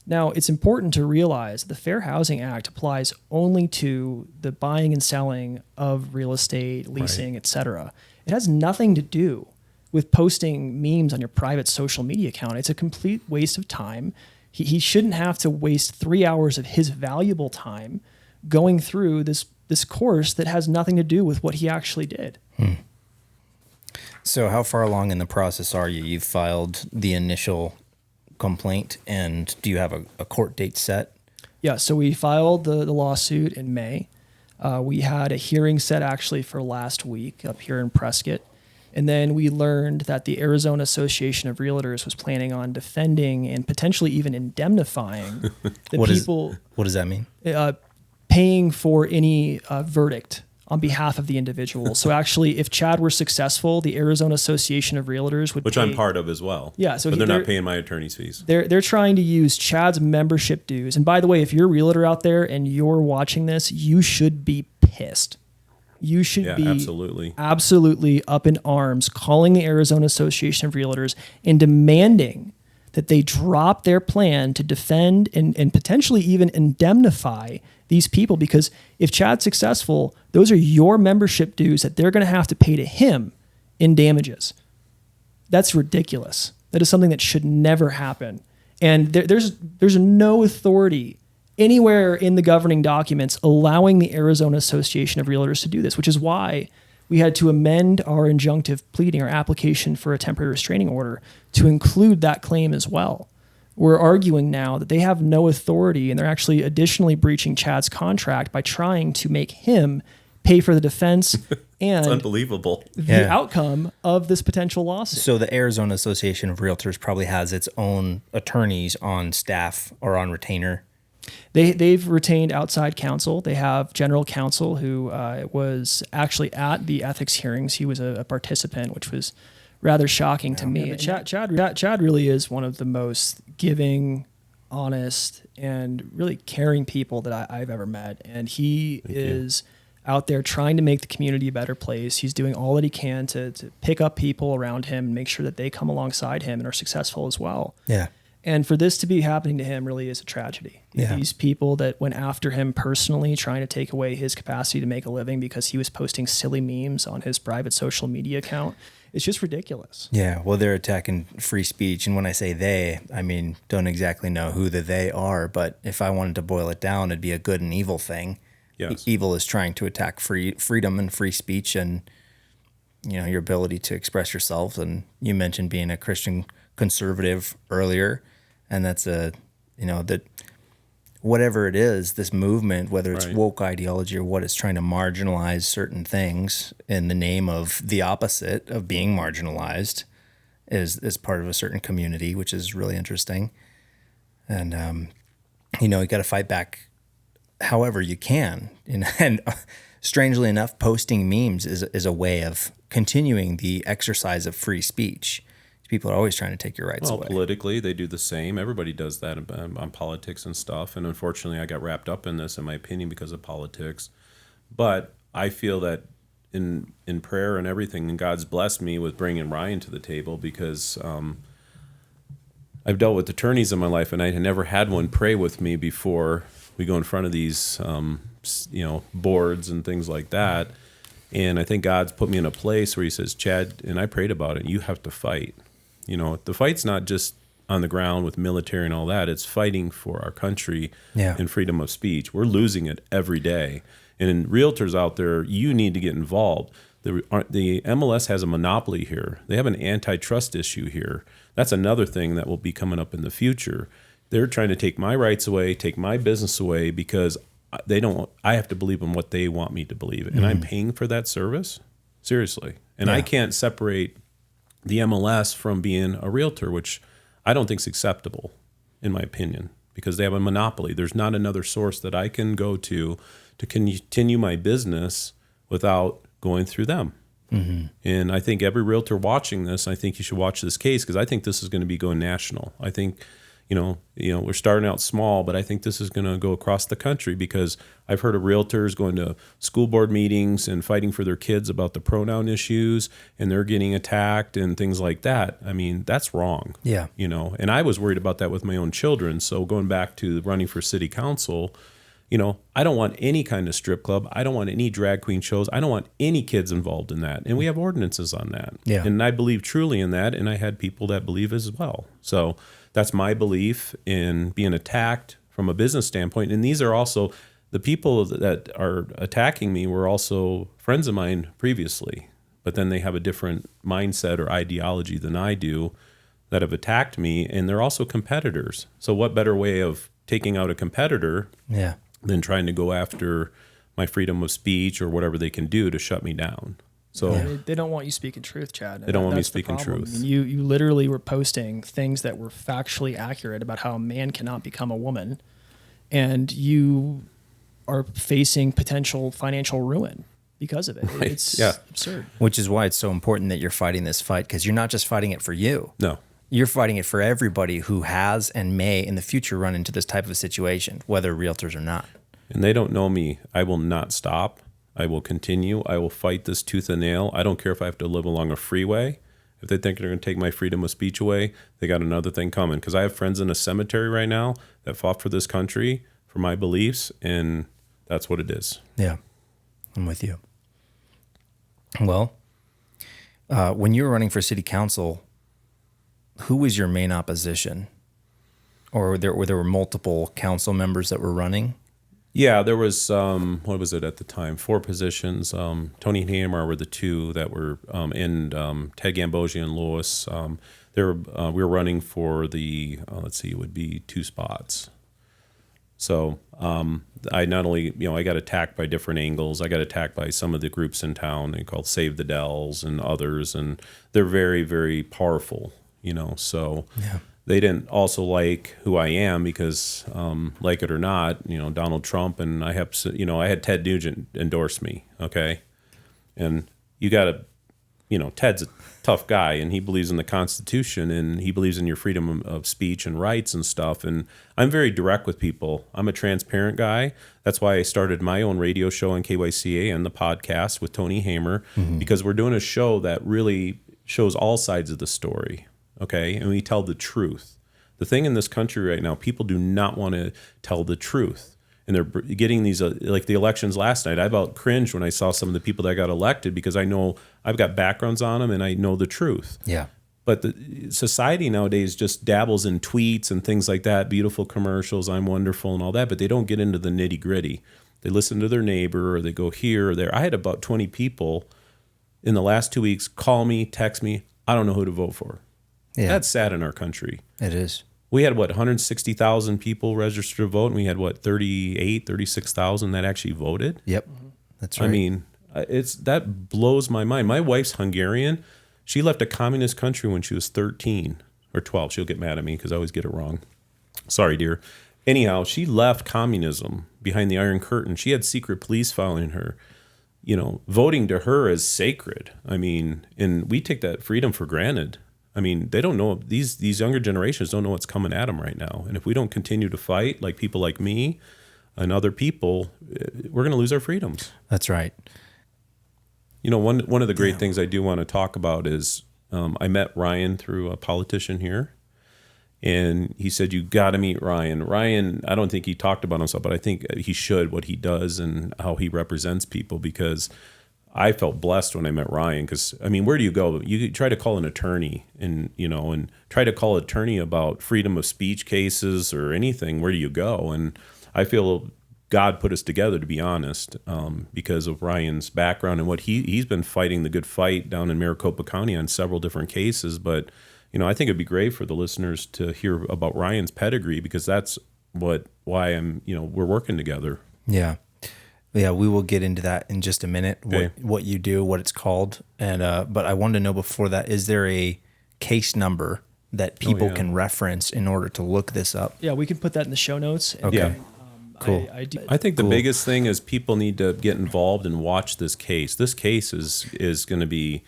Now, it's important to realize the Fair Housing Act applies only to the buying and selling of real estate, leasing, etc. It has nothing to do with posting memes on your private social media account. It's a complete waste of time. He shouldn't have to waste 3 hours of his valuable time going through this course that has nothing to do with what he actually did. So how far along in the process are you? You've filed the initial complaint, and do you have a court date set? Yeah, so we filed the lawsuit in May. We had a hearing set actually for last week up here in Prescott. And then we learned that the Arizona Association of Realtors was planning on defending and potentially even indemnifying the people. What does that mean? Paying for any verdict on behalf of the individual. So actually, if Chad were successful, the Arizona Association of Realtors would Which I'm part of as well. Yeah. So but they're not paying my attorney's fees. They're trying to use Chad's membership dues. And by the way, if you're a realtor out there and you're watching this, you should be pissed. You should be absolutely up in arms, calling the Arizona Association of Realtors and demanding that they drop their plan to defend and potentially even indemnify these people. Because if Chad's successful, those are your membership dues that they're going to have to pay to him in damages. That's ridiculous. That is something that should never happen. And there's no authority anywhere in the governing documents allowing the Arizona Association of Realtors to do this, which is why we had to amend our injunctive pleading, our application for a temporary restraining order, to include that claim as well. We're arguing now that they have no authority, and they're actually additionally breaching Chad's contract by trying to make him pay for the defense and It's unbelievable. the outcome of this potential lawsuit. So the Arizona Association of Realtors probably has its own attorneys on staff or on retainer. They've retained outside counsel. They have general counsel who was actually at the ethics hearings. He was a participant, which was rather shocking to me. Chad really is one of the most giving, honest, and really caring people that I've ever met. And he is out there trying to make the community a better place. He's doing all that he can to pick up people around him and make sure that they come alongside him and are successful as well. Yeah. And for this to be happening to him really is a tragedy. Yeah. These people that went after him personally, trying to take away his capacity to make a living because he was posting silly memes on his private social media account, it's just ridiculous. Yeah, well, they're attacking free speech. And when I say they, I mean, don't exactly know who the they are. But if I wanted to boil it down, it'd be a good and evil thing. Yes. Evil is trying to attack freedom and free speech and, your ability to express yourself. And you mentioned being a Christian conservative earlier. And that's that whatever it is, this movement, whether it's woke ideology or what, it's trying to marginalize certain things in the name of the opposite of being marginalized is part of a certain community, which is really interesting. And, you got to fight back however you can. And strangely enough, posting memes is a way of continuing the exercise of free speech. People are always trying to take your rights away. Politically, they do the same. Everybody does that on politics and stuff. And unfortunately, I got wrapped up in this, in my opinion, because of politics. But I feel that in prayer and everything, and God's blessed me with bringing Ryan to the table because I've dealt with attorneys in my life, and I had never had one pray with me before we go in front of these, boards and things like that. And I think God's put me in a place where he says, Chad, and I prayed about it, you have to fight. The fight's not just on the ground with military and all that. It's fighting for our country and freedom of speech. We're losing it every day. And in realtors out there, you need to get involved. The MLS has a monopoly here. They have an antitrust issue here. That's another thing that will be coming up in the future. They're trying to take my rights away, take my business away because I have to believe in what they want me to believe. And I'm paying for that service? Seriously. And I can't separate the MLS from being a realtor, which I don't think is acceptable, in my opinion, because they have a monopoly. There's not another source that I can go to continue my business without going through them. Mm-hmm. And I think every realtor watching this, I think you should watch this case because I think this is going to be going national. I think we're starting out small, but I think this is going to go across the country because I've heard of realtors going to school board meetings and fighting for their kids about the pronoun issues, and they're getting attacked and things like that. I mean, that's wrong. Yeah. And I was worried about that with my own children. So going back to running for city council, I don't want any kind of strip club. I don't want any drag queen shows. I don't want any kids involved in that. And we have ordinances on that. Yeah. And I believe truly in that, and I had people that believe as well. So that's my belief in being attacked from a business standpoint. And these are also the people that are attacking me were also friends of mine previously, but then they have a different mindset or ideology than I do that have attacked me. And they're also competitors. So what better way of taking out a competitor than trying to go after my freedom of speech or whatever they can do to shut me down? So they don't want you speaking truth, Chad. They don't want me speaking truth. I mean, you literally were posting things that were factually accurate about how a man cannot become a woman, and you are facing potential financial ruin because of it. Right. It's absurd. Which is why it's so important that you're fighting this fight, because you're not just fighting it for you. No. You're fighting it for everybody who has and may in the future run into this type of a situation, whether realtors or not. And they don't know me. I will not stop. I will continue. I will fight this tooth and nail. I don't care if I have to live along a freeway. If they think they're going to take my freedom of speech away, they got another thing coming. Because I have friends in a cemetery right now that fought for this country, for my beliefs, and that's what it is. Yeah, I'm with you. Well, when you were running for city council, who was your main opposition? or there were multiple council members that were running? Yeah, there was, what was it at the time? 4 positions. Tony and Hammer were the 2 that were in Ted Gambosia and Lewis. We were running for the, let's see, it would be 2 spots. So I not only, I got attacked by different angles. I got attacked by some of the groups in town. They called Save the Dells and others, and they're very, very powerful, so... Yeah. They didn't also like who I am because, like it or not, Donald Trump, and I had Ted Nugent endorse me, okay? And you got to, Ted's a tough guy, and he believes in the Constitution, and he believes in your freedom of speech and rights and stuff, and I'm very direct with people. I'm a transparent guy. That's why I started my own radio show on KYCA and the podcast with Tony Hammer, because we're doing a show that really shows all sides of the story. Okay, and we tell the truth. The thing in this country right now, people do not want to tell the truth. And they're getting these, like the elections last night. I about cringed when I saw some of the people that got elected because I know I've got backgrounds on them and I know the truth. Yeah. But the society nowadays just dabbles in tweets and things like that, beautiful commercials, I'm wonderful and all that, but they don't get into the nitty gritty. They listen to their neighbor or they go here or there. I had about 20 people in the last 2 weeks call me, text me, I don't know who to vote for. Yeah. That's sad in our country. It is. We had, 160,000 people registered to vote, and we had, 36,000 that actually voted? Yep, that's right. I mean, that blows my mind. My wife's Hungarian. She left a communist country when she was 13 or 12. She'll get mad at me because I always get it wrong. Sorry, dear. Anyhow, she left communism behind the Iron Curtain. She had secret police following her. Voting to her is sacred. I mean, and we take that freedom for granted. I mean, they don't know, these younger generations don't know what's coming at them right now. And if we don't continue to fight, like people like me and other people, we're going to lose our freedoms. That's right. One of the great things I do want to talk about is I met Ryan through a politician here. And he said, you got to meet Ryan. Ryan, I don't think he talked about himself, but I think he should, what he does and how he represents people, because I felt blessed when I met Ryan because, where do you go? You try to call an attorney and try to call an attorney about freedom of speech cases or anything. Where do you go? And I feel God put us together, to be honest, because of Ryan's background and what he's been fighting the good fight down in Maricopa County on several different cases. But, I think it'd be great for the listeners to hear about Ryan's pedigree because that's why we're working together. Yeah. Yeah, we will get into that in just a minute, okay. What you do, what it's called. And but I wanted to know before that, is there a case number that people can reference in order to look this up? Yeah, we can put that in the show notes. Okay. Yeah. Cool. I think the biggest thing is people need to get involved and watch this case. This case is going to be,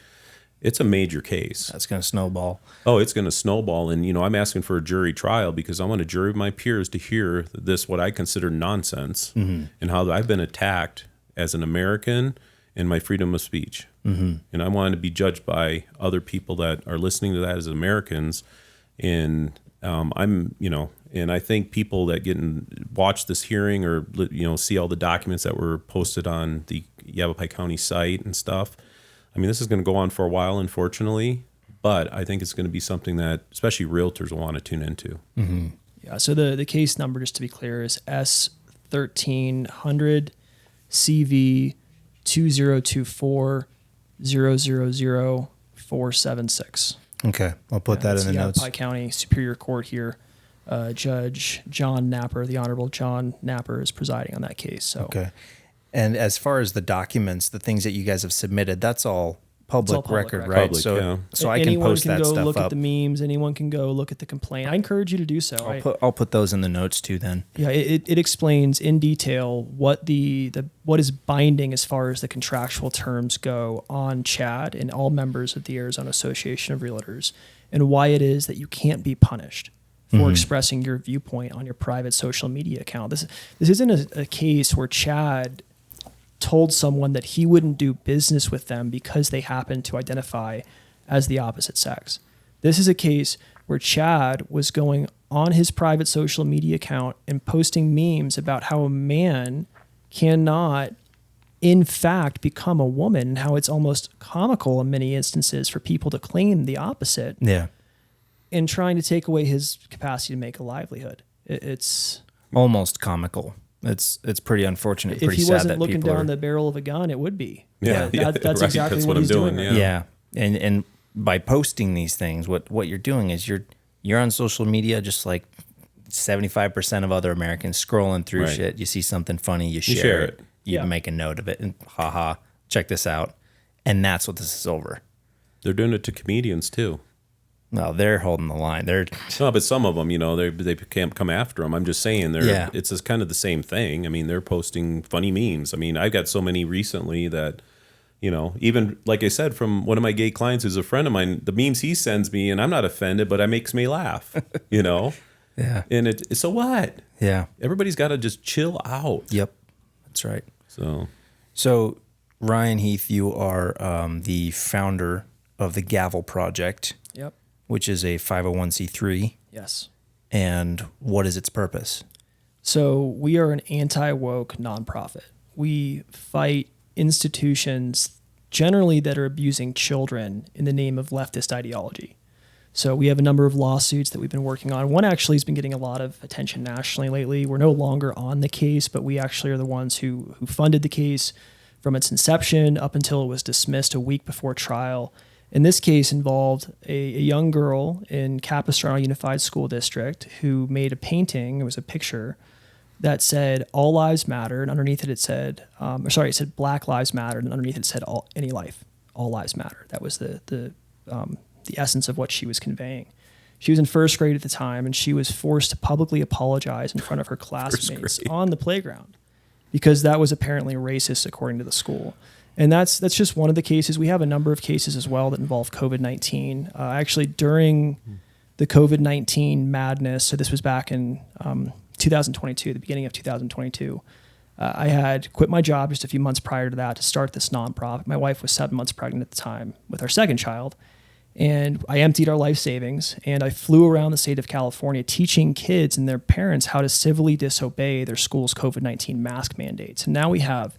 it's a major case. That's going to snowball. Oh, it's going to snowball. And, I'm asking for a jury trial because I want a jury of my peers to hear this, what I consider nonsense, and how I've been attacked as an American and my freedom of speech. And I want to be judged by other people that are listening to that as Americans. And and I think people that watch this hearing or, see all the documents that were posted on the Yavapai County site and stuff, this is going to go on for a while, unfortunately, but I think it's going to be something that especially realtors will want to tune into. Mm-hmm. Yeah, so the case number, just to be clear, is S1300 CV 2024-000-476. Okay, I'll put that in the notes. Yavapai County Superior Court here. Judge John Napper, the Honorable John Napper, is presiding on that case. So. Okay. And as far as the documents, the things that you guys have submitted, that's all public record, right? Public, so I can post that stuff up. Anyone can go look at the memes. Anyone can go look at the complaint. I encourage you to do so. I'll put those in the notes too then. Yeah, it explains in detail what what is binding as far as the contractual terms go on Chad and all members of the Arizona Association of Realtors, and why it is that you can't be punished for expressing your viewpoint on your private social media account. This isn't a case where Chad told someone that he wouldn't do business with them because they happen to identify as the opposite sex. This is a case where Chad was going on his private social media account and posting memes about how a man cannot, in fact, become a woman, and how it's almost comical in many instances for people to claim the opposite. Yeah. and trying to take away his capacity to make a livelihood. It's almost comical. It's pretty unfortunate. if Pretty he sad wasn't that looking people down are, the barrel of a gun, it would be. Yeah, That's right. exactly That's what he's doing. yeah. yeah. And by posting these things, what you're doing is you're on social media just like 75% of other Americans, scrolling through Right. shit. You see something funny, you share, share it. it. You Yeah. make a note of it, and haha, check this out. And that's what this is over. They're doing it to comedians too. No, they're holding the line. They're No, but some of them, they can't come after them. I'm just saying, Yeah. it's just kind of the same thing. I mean, they're posting funny memes. I mean, I've got so many recently that, even like I said, from one of my gay clients who's a friend of mine, the memes he sends me, and I'm not offended, but it makes me laugh. yeah, And so what? yeah, Everybody's got to just chill out. yep, that's right. So Ryan Heath, you are the founder of the Gavel Project, Yep. which is a 501c3. Yes. And what is its purpose? So we are an anti-woke nonprofit. We fight institutions generally that are abusing children in the name of leftist ideology. So we have a number of lawsuits that we've been working on. One actually has been getting a lot of attention nationally lately. We're no longer on the case, but we actually are the ones who funded the case from its inception up until it was dismissed a week before trial. And this case involved a young girl in Capistrano Unified School District who made a painting. It was a picture that said "All Lives Matter," and underneath it said, it said "Black Lives Matter," and underneath it said "Any life, all lives matter." That was the essence of what she was conveying. She was in first grade at the time, and she was forced to publicly apologize in front of her classmates on the playground because that was apparently racist according to the school. And that's just one of the cases. We have a number of cases as well that involve COVID-19. Actually, during the COVID-19 madness, so this was back in 2022, the beginning of 2022, I had quit my job just a few months prior to that to start this nonprofit. My wife was 7 months pregnant at the time with our second child. And I emptied our life savings, and I flew around the state of California teaching kids and their parents how to civilly disobey their school's COVID-19 mask mandates. And now we have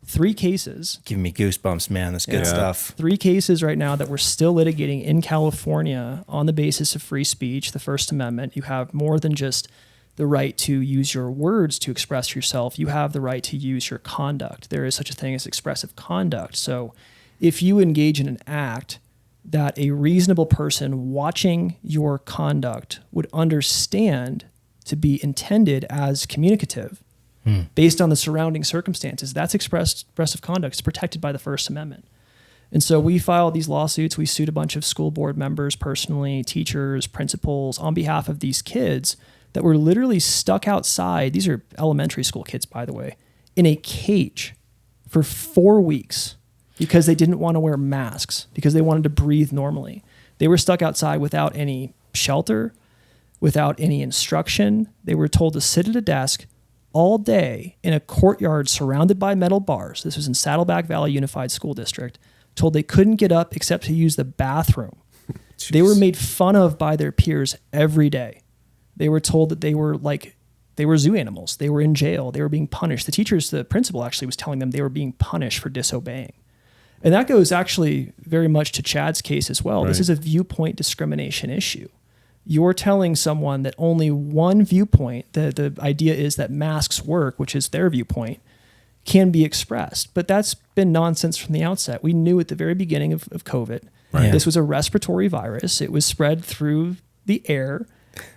3 cases. Giving me goosebumps, man. That's good stuff. 3 cases right now that we're still litigating in California on the basis of free speech, the First Amendment. You have more than just the right to use your words to express yourself. You have the right to use your conduct. There is such a thing as expressive conduct. So if you engage in an act that a reasonable person watching your conduct would understand to be intended as communicative based on the surrounding circumstances, that's expressive conduct. It's protected by the First Amendment. And so we filed these lawsuits. We sued a bunch of school board members personally, teachers, principals, on behalf of these kids that were literally stuck outside. These are elementary school kids, by the way, in a cage for 4 weeks because they didn't want to wear masks, because they wanted to breathe normally. They were stuck outside without any shelter, without any instruction. They were told to sit at a desk all day in a courtyard surrounded by metal bars. This was in Saddleback Valley Unified School District. Told they couldn't get up except to use the bathroom. They were made fun of by their peers every day. They were told that they were zoo animals. They were in jail. They were being punished. The principal actually was telling them they were being punished for disobeying. And that goes actually very much to Chad's case as well. Right. This is a viewpoint discrimination issue. You're telling someone that only one viewpoint, the idea is that masks work, which is their viewpoint, can be expressed. But that's been nonsense from the outset. We knew at the very beginning of COVID, this was a respiratory virus. It was spread through the air,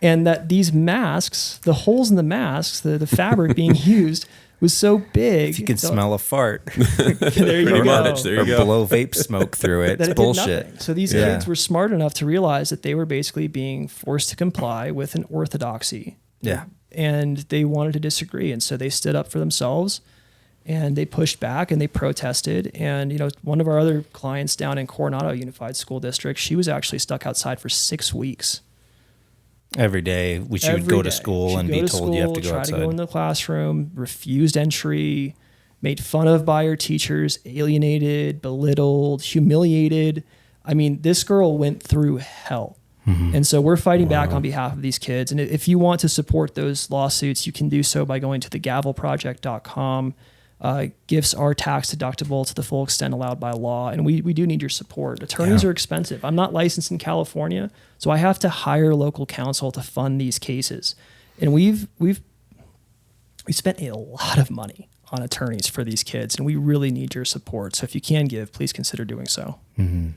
and that these masks, the holes in the masks, the fabric being used was so big. If you can smell a fart. There you go. There you go. Or blow vape smoke through it. It's bullshit. So these kids were smart enough to realize that they were basically being forced to comply with an orthodoxy. Yeah. And they wanted to disagree. And so they stood up for themselves and they pushed back and they protested. And, one of our other clients down in Coronado Unified School District, she was actually stuck outside for 6 weeks. Every day, she would go to school and be told you have to go outside. Try to go in the classroom, refused entry, made fun of by her teachers, alienated, belittled, humiliated. I mean, this girl went through hell. Mm-hmm. And so we're fighting back on behalf of these kids. And if you want to support those lawsuits, you can do so by going to thegavelproject.com. Gifts are tax deductible to the full extent allowed by law, and we do need your support. Attorneys are expensive. I'm not licensed in California, so I have to hire local counsel to fund these cases, and we spent a lot of money on attorneys for these kids, and we really need your support. So if you can give, please consider doing so. Mm-hmm.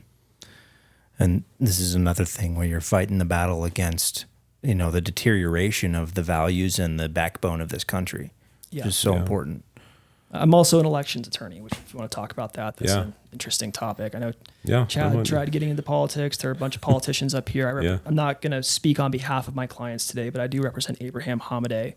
And this is another thing where you're fighting the battle against, the deterioration of the values and the backbone of this country. Yeah. Which is so important. I'm also an elections attorney, which if you want to talk about that, that's an interesting topic. I know Chad tried getting into politics. There are a bunch of politicians up here. I'm not going to speak on behalf of my clients today, but I do represent Abraham Hamadeh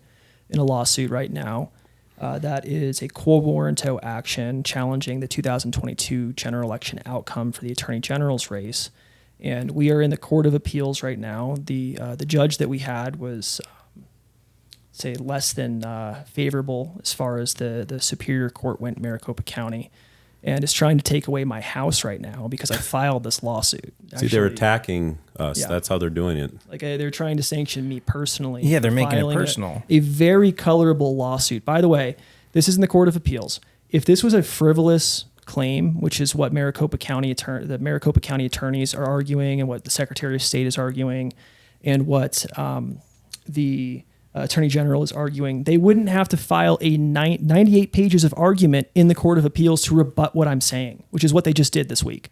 in a lawsuit right now. That is a quo warranto action challenging the 2022 general election outcome for the Attorney General's race. And we are in the Court of Appeals right now. The judge that we had was say less than favorable as far as the Superior Court went in Maricopa County, and is trying to take away my house right now because I filed this lawsuit. See, they're attacking us. Yeah. That's how they're doing it. Like they're trying to sanction me personally. Yeah, they're making it personal. A very colorable lawsuit. By the way, this is in the Court of Appeals. If this was a frivolous claim, which is what the Maricopa County attorneys are arguing, and what the Secretary of State is arguing, and what the Attorney General is arguing, they wouldn't have to file a 98 pages of argument in the Court of Appeals to rebut what I'm saying, which is what they just did this week.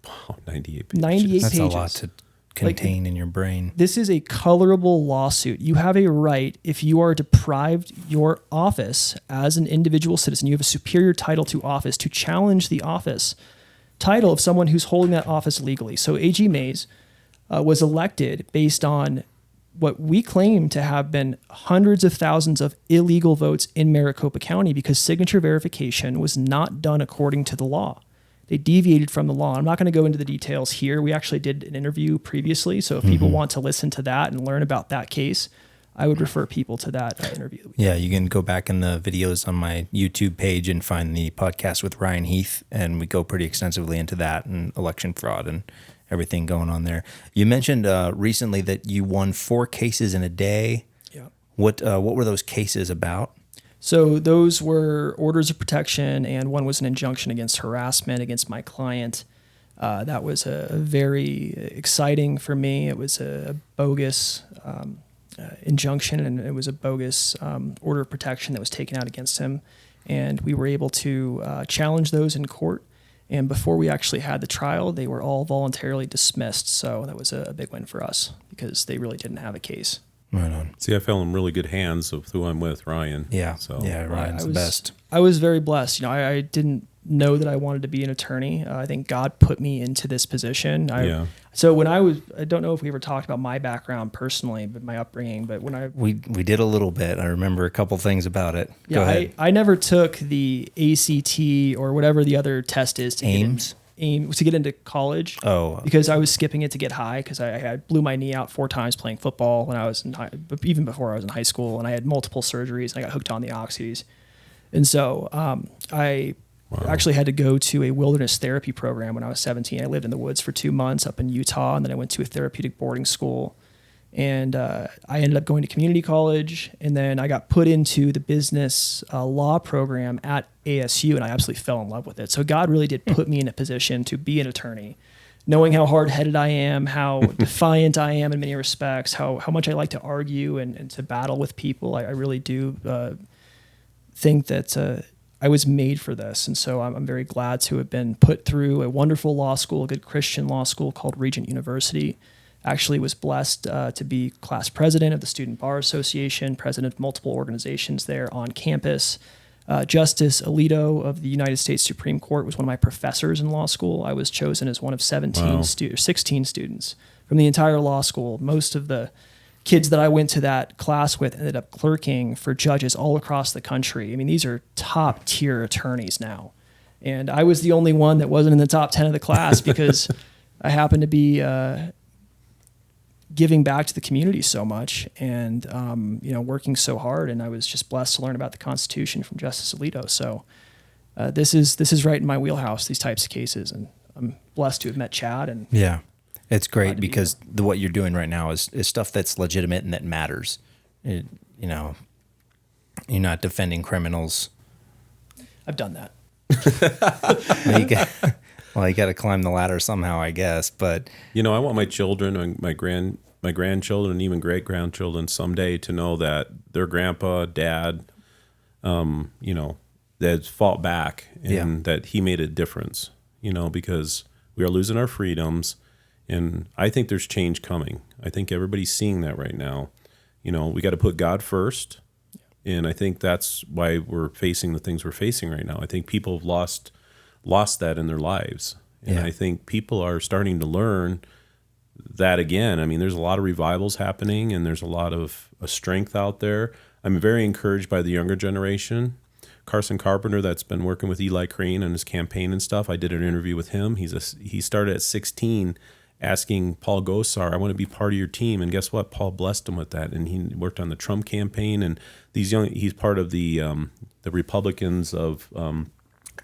Oh, 98 pages. 98 That's pages. a lot to contain in your brain. This is a colorable lawsuit. You have a right, if you are deprived your office as an individual citizen, you have a superior title to office, to challenge the office title of someone who's holding that office legally. So A.G. Mays was elected based on what we claim to have been hundreds of thousands of illegal votes in Maricopa County because signature verification was not done according to the law. They deviated from the law. I'm not going to go into the details here. We actually did an interview previously, so if people want to listen to that and learn about that case, I would refer people to that interview. Yeah, you can go back in the videos on my YouTube page and find the podcast with Ryan Heath, and we go pretty extensively into that and election fraud and everything going on there. You mentioned recently that you won 4 cases in a day. Yeah. What were those cases about? So those were orders of protection, and one was an injunction against harassment against my client. That was a very exciting for me. It was a bogus injunction, and it was a bogus order of protection that was taken out against him. And we were able to challenge those in court. And before we actually had the trial, they were all voluntarily dismissed. So that was a big win for us because they really didn't have a case. Right on. See, I fell in really good hands with who I'm with, Ryan. Yeah. So yeah, Ryan's the best. I was very blessed. I didn't know that I wanted to be an attorney. I think God put me into this position. So when I don't know if we ever talked about my background personally, but my upbringing, but when we did a little bit. I remember a couple things about it. Yeah, Go ahead. I never took the ACT or whatever the other test is to get into college. Oh, because I was skipping it to get high because I blew my knee out 4 times playing football when I was even before I was in high school, and I had multiple surgeries and I got hooked on the oxys, and so I actually had to go to a wilderness therapy program when I was 17. I lived in the woods for 2 months up in Utah, and then I went to a therapeutic boarding school. And I ended up going to community college, and then I got put into the business law program at ASU, and I absolutely fell in love with it. So God really did put me in a position to be an attorney, knowing how hard-headed I am, how defiant I am in many respects, how much I like to argue and to battle with people. I really do think that I was made for this. And so I'm very glad to have been put through a wonderful law school, a good Christian law school called Regent University. Actually was blessed to be class president of the Student Bar Association, president of multiple organizations there on campus. Justice Alito of the United States Supreme Court was one of my professors in law school. I was chosen as one of 16 students from the entire law school. Most of the kids that I went to that class with ended up clerking for judges all across the country. I mean, these are top tier attorneys now. And I was the only one that wasn't in the top 10 of the class because I happened to be giving back to the community so much and, working so hard. And I was just blessed to learn about the Constitution from Justice Alito. So this is right in my wheelhouse, these types of cases. And I'm blessed to have met Chad. And yeah, it's great because what you're doing right now is stuff that's legitimate and that matters. You're not defending criminals. I've done that. Well, you got to climb the ladder somehow, I guess. But I want my children and my grandchildren and even great grandchildren someday to know that their grandpa, dad, that fought back and that he made a difference. Because we are losing our freedoms, and I think there's change coming. I think everybody's seeing that right now. We got to put God first, and I think that's why we're facing the things we're facing right now. I think people have lost that in their lives, and I think people are starting to learn that again. I mean, there's a lot of revivals happening, and there's a lot of strength out there. I'm very encouraged by the younger generation. Carson Carpenter, that's been working with Eli Crane on his campaign and stuff. I did an interview with him. He started at 16 asking Paul Gosar, I want to be part of your team. And guess what? Paul blessed him with that. And he worked on the Trump campaign. And he's part of the Republicans of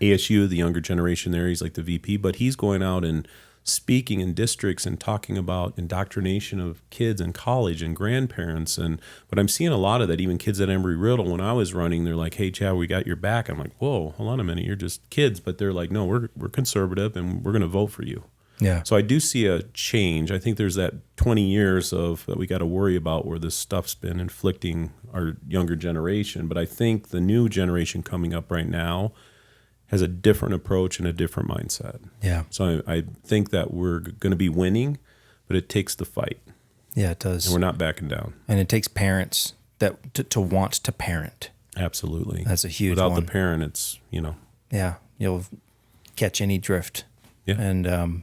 ASU, the younger generation there. He's like the VP. But he's going out and speaking in districts and talking about indoctrination of kids in college and grandparents. But I'm seeing a lot of that, even kids at Embry-Riddle. When I was running, they're like, hey, Chad, we got your back. I'm like, whoa, hold on a minute. You're just kids. But they're like, no, we're conservative and we're going to vote for you. Yeah. So I do see a change. I think there's that 20 years that we got to worry about where this stuff's been inflicting our younger generation. But I think the new generation coming up right now has a different approach and a different mindset. Yeah. So I think that we're going to be winning, but it takes the fight. Yeah, it does. And we're not backing down. And it takes parents to want to parent. Absolutely. That's a huge Without one. the parent, it's, Yeah, you'll catch any drift. Yeah. And,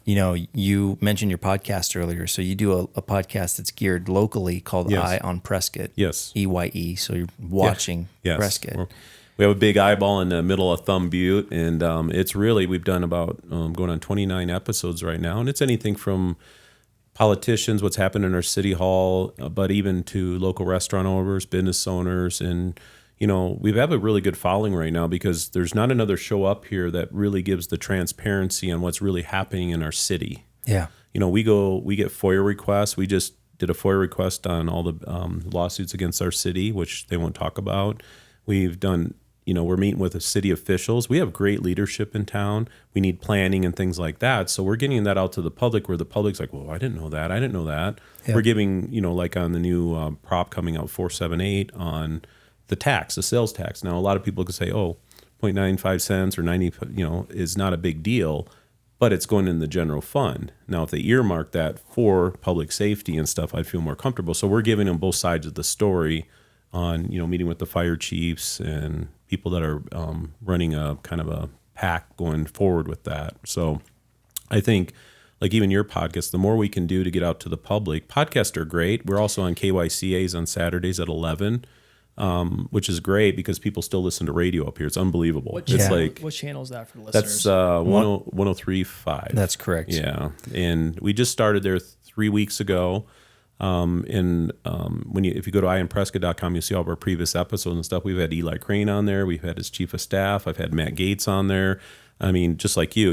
you mentioned your podcast earlier. So you do a podcast that's geared locally called Eye on Prescott. Yes. EYE. So you're watching Prescott. We have a big eyeball in the middle of Thumb Butte, and it's really, we've done about going on 29 episodes right now, and it's anything from politicians, what's happened in our city hall, but even to local restaurant owners, business owners, and we have a really good following right now because there's not another show up here that really gives the transparency on what's really happening in our city. Yeah. We get FOIA requests. We just did a FOIA request on all the lawsuits against our city, which they won't talk about. We've done, we're meeting with the city officials. We have great leadership in town. We need planning and things like that. So we're getting that out to the public where the public's like, well, I didn't know that. I didn't know that. Yeah. We're giving, like on the new prop coming out 478 on the sales tax. Now, a lot of people could say, 0.95 cents or 90, is not a big deal, but it's going in the general fund. Now, if they earmark that for public safety and stuff, I'd feel more comfortable. So we're giving them both sides of the story on, meeting with the fire chiefs and people that are running a kind of a pack going forward with that. So I think, like even your podcast, the more we can do to get out to the public, podcasts are great. We're also on KYCAs on Saturdays at 11. Which is great because people still listen to radio up here. It's unbelievable. What channel is that for the listeners? That's 103.5. That's correct. Yeah, and we just started there 3 weeks ago. If you go to iamprescott.com, you'll see all of our previous episodes and stuff. We've had Eli Crane on there. We've had his chief of staff. I've had Matt Gates on there. I mean, just like you,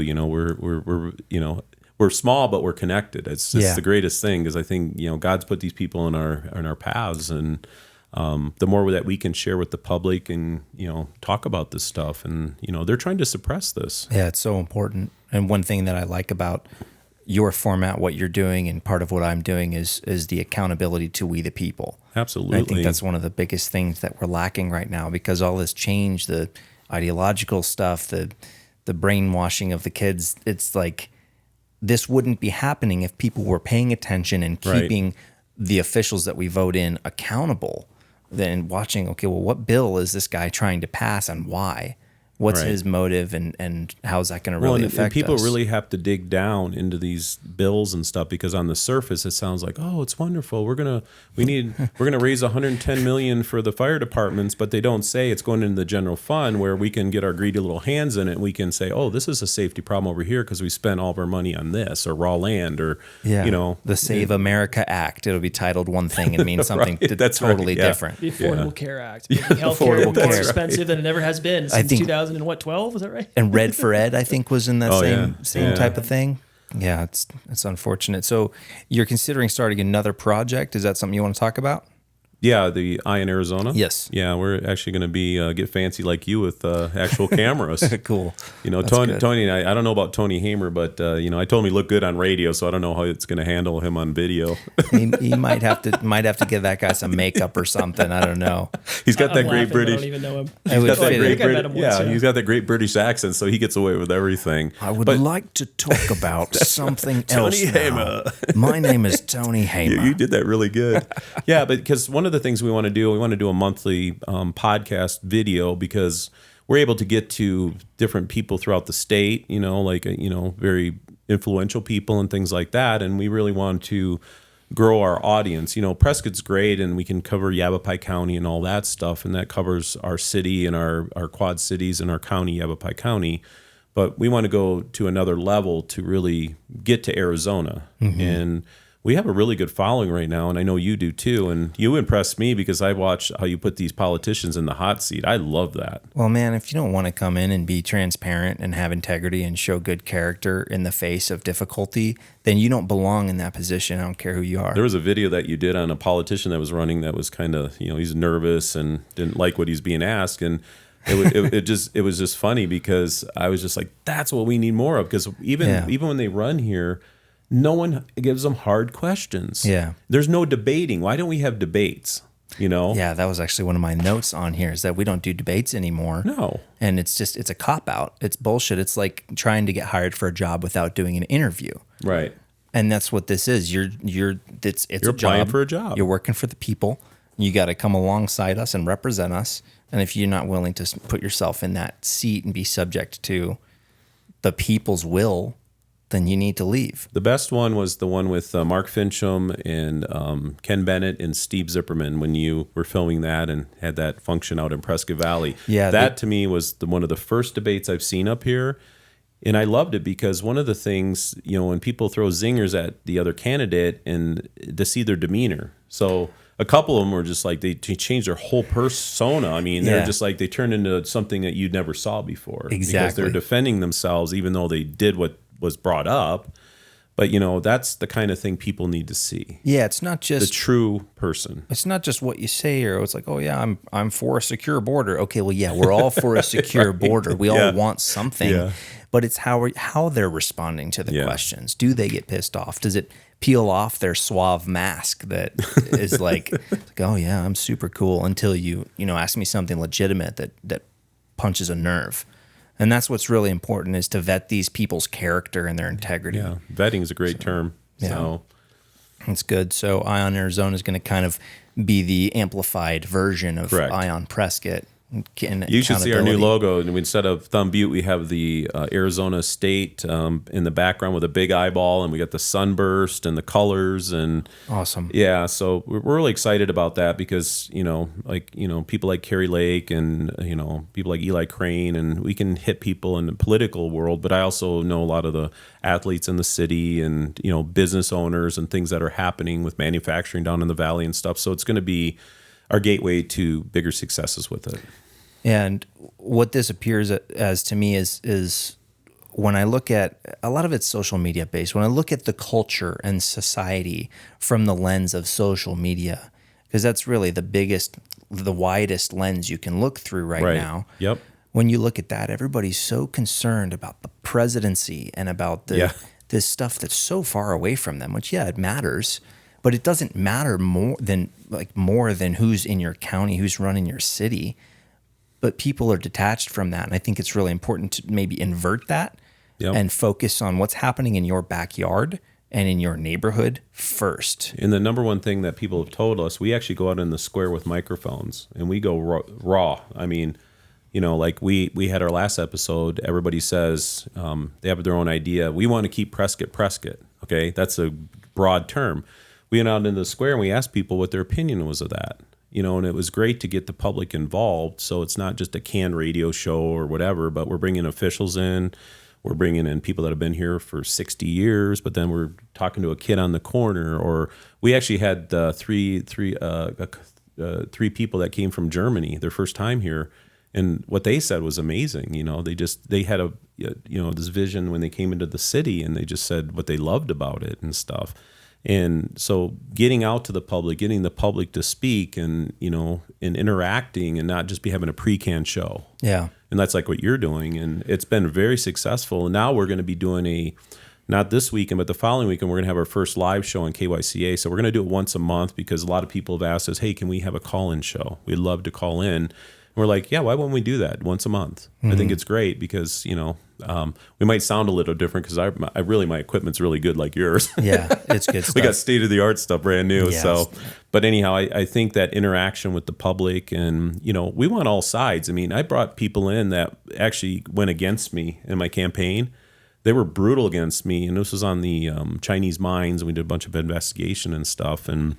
we're small, but we're connected. It's the greatest thing because I think God's put these people in our paths and. The more that we can share with the public and, talk about this stuff and, they're trying to suppress this. Yeah, it's so important. And one thing that I like about your format, what you're doing, and part of what I'm doing is the accountability to we the people. Absolutely. And I think that's one of the biggest things that we're lacking right now because all this change, the ideological stuff, the brainwashing of the kids, it's like this wouldn't be happening if people were paying attention and keeping the officials that we vote in accountable. Then watching, okay, well, what bill is this guy trying to pass and why? What's his motive and how is that going to really affect and people us? Really have to dig down into these bills and stuff because on the surface it sounds like, oh, it's wonderful. We're gonna raise $110 million for the fire departments, but they don't say it's going into the general fund where we can get our greedy little hands in it and we can say, oh, this is a safety problem over here because we spent all of our money on this or raw land or the Save America Act. It'll be titled one thing and mean something that's totally different. The Affordable Care Act, making healthcare more expensive than it ever has been since 2012. Was that right? And Red for Ed, I think, was in that same type of thing. Yeah, it's unfortunate. So you're considering starting another project. Is that something you want to talk about? Yeah, the Eye in Arizona. Yes. Yeah, we're actually going to be get fancy like you with actual cameras. Cool. You know, That's Tony. good. Tony and I don't know about Tony Hamer, but I told him he looked good on radio, so I don't know how it's going to handle him on video. He might have to give that guy some makeup or something. I don't know. He's got that I'm great laughing, British. I don't even know him. It would Got that fit great in. I met him once, he's got that great British accent, so he gets away with everything. I would But like to talk about something Tony else now. Hamer. My name is Tony Hamer. You did that really good. Yeah, but because one of the things we want to do a monthly podcast video because we're able to get to different people throughout the state, very influential people and things like that. And we really want to grow our audience. Prescott's great and we can cover Yavapai County and all that stuff. And that covers our city and our quad cities and our county, Yavapai County. But we want to go to another level to really get to Arizona. Mm-hmm. And we have a really good following right now, and I know you do too. And you impress me because I watch how you put these politicians in the hot seat. I love that. Well, man, if you don't want to come in and be transparent and have integrity and show good character in the face of difficulty, then you don't belong in that position. I don't care who you are. There was a video that you did on a politician that was running that was kind of, he's nervous and didn't like what he's being asked. And it was just funny because I was just like, that's what we need more of. Because even when they run here, no one gives them hard questions. Yeah. There's no debating. Why don't we have debates? Yeah, that was actually one of my notes on here is that we don't do debates anymore. No. And it's a cop-out. It's bullshit. It's like trying to get hired for a job without doing an interview. Right. And that's what this is. You're applying for a job. You're working for the people. You got to come alongside us and represent us. And if you're not willing to put yourself in that seat and be subject to the people's will, then you need to leave. The best one was the one with Mark Fincham and Ken Bennett and Steve Zipperman when you were filming that and had that function out in Prescott Valley. Yeah, that to me was one of the first debates I've seen up here. And I loved it because one of the things, when people throw zingers at the other candidate and to see their demeanor. So a couple of them were just like, they changed their whole persona. I mean, they're just like, they turned into something that you never saw before. Exactly. Because they're defending themselves, even though they did what was brought up. But, that's the kind of thing people need to see. Yeah, it's not just the true person. It's not just what you say, or it's like, oh yeah, I'm for a secure border. Okay, well yeah, we're all for a secure border. We all want something, but it's how they're responding to the questions. Do they get pissed off? Does it peel off their suave mask that is like, oh yeah, I'm super cool until you ask me something legitimate that punches a nerve. And that's what's really important is to vet these people's character and their integrity. Yeah, vetting is a great term. Yeah. So that's good. So Ion Arizona is going to kind of be the amplified version of Ion Prescott. You should see our new logo. And instead of Thumb Butte, we have the Arizona State in the background with a big eyeball, and we got the sunburst and the colors and awesome. Yeah, so we're really excited about that because people like Kerry Lake and people like Eli Crane, and we can hit people in the political world. But I also know a lot of the athletes in the city and business owners and things that are happening with manufacturing down in the valley and stuff. So it's going to be our gateway to bigger successes with it. And what this appears as to me is when I look at a lot of it's social media based, when I look at the culture and society from the lens of social media, because that's really the widest lens you can look through right now. Yep. When you look at that, everybody's so concerned about the presidency and about this stuff that's so far away from them, which, it matters. But it doesn't matter more than who's in your county, who's running your city. But people are detached from that. And I think it's really important to maybe invert that and focus on what's happening in your backyard and in your neighborhood first. And the number one thing that people have told us, we actually go out in the square with microphones and we go raw. I mean, like we had our last episode, everybody says they have their own idea. We want to keep Prescott. Okay, that's a broad term. We went out into the square and we asked people what their opinion was of that, and it was great to get the public involved. So it's not just a canned radio show or whatever, but we're bringing officials in. We're bringing in people that have been here for 60 years, but then we're talking to a kid on the corner. Or we actually had three people that came from Germany, their first time here. And what they said was amazing. They had this vision when they came into the city, and they just said what they loved about it and stuff. And so getting out to the public, getting the public to speak and, and interacting and not just be having a pre-canned show. Yeah. And that's like what you're doing. And it's been very successful. And now we're going to be doing not this weekend, but the following weekend, we're going to have our first live show on KYCA. So we're going to do it once a month because a lot of people have asked us, hey, can we have a call-in show? We'd love to call in. And we're like, yeah, why wouldn't we do that once a month? I think it's great because, we might sound a little different because my equipment's really good like yours. Yeah, it's good stuff. We got state-of-the-art stuff brand new. Yes. So, but anyhow, I think that interaction with the public and, we want all sides. I mean, I brought people in that actually went against me in my campaign. They were brutal against me. And this was on the Chinese mines. And we did a bunch of investigation and stuff. And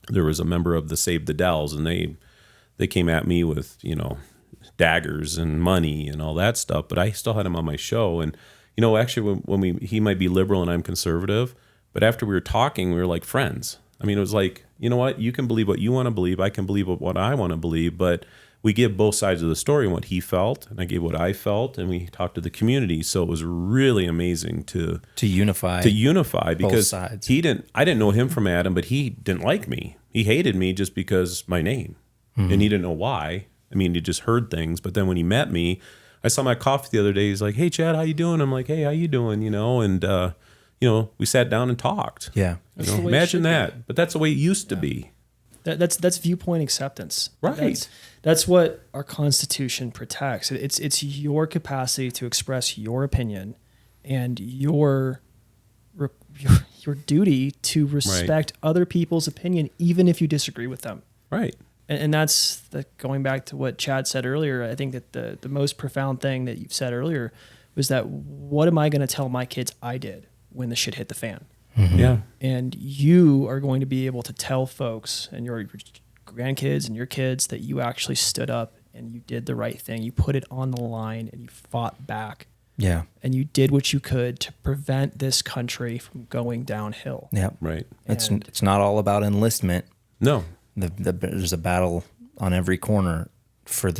there was a member of the Save the Dells. And they came at me with, daggers and money and all that stuff. But I still had him on my show. And, actually when he might be liberal and I'm conservative. But after we were talking, we were like friends. I mean, it was like, you know what? You can believe what you want to believe. I can believe what I want to believe. But we give both sides of the story and what he felt, and I gave what I felt, and we talked to the community. So it was really amazing to unify because sides. I didn't know him from Adam, but he didn't like me. He hated me just because my name, and he didn't know why. I mean, he just heard things. But then when he met me, I saw my coffee the other day. He's like, "Hey, Chad, how you doing?" I'm like, "Hey, how you doing?" And we sat down and talked. Yeah, imagine that. But that's the way it used to be. That's viewpoint acceptance. Right. That's what our Constitution protects. It's your capacity to express your opinion and your duty to respect other people's opinion, even if you disagree with them. Right. And that's going back to what Chad said earlier. I think that the most profound thing that you've said earlier was that what am I going to tell my kids I did when the shit hit the fan? Mm-hmm. Yeah. And you are going to be able to tell folks and your grandkids and your kids that you actually stood up and you did the right thing. You put it on the line and you fought back. Yeah. And you did what you could to prevent this country from going downhill. Yeah. Right. It's not all about enlistment. No. There's a battle on every corner for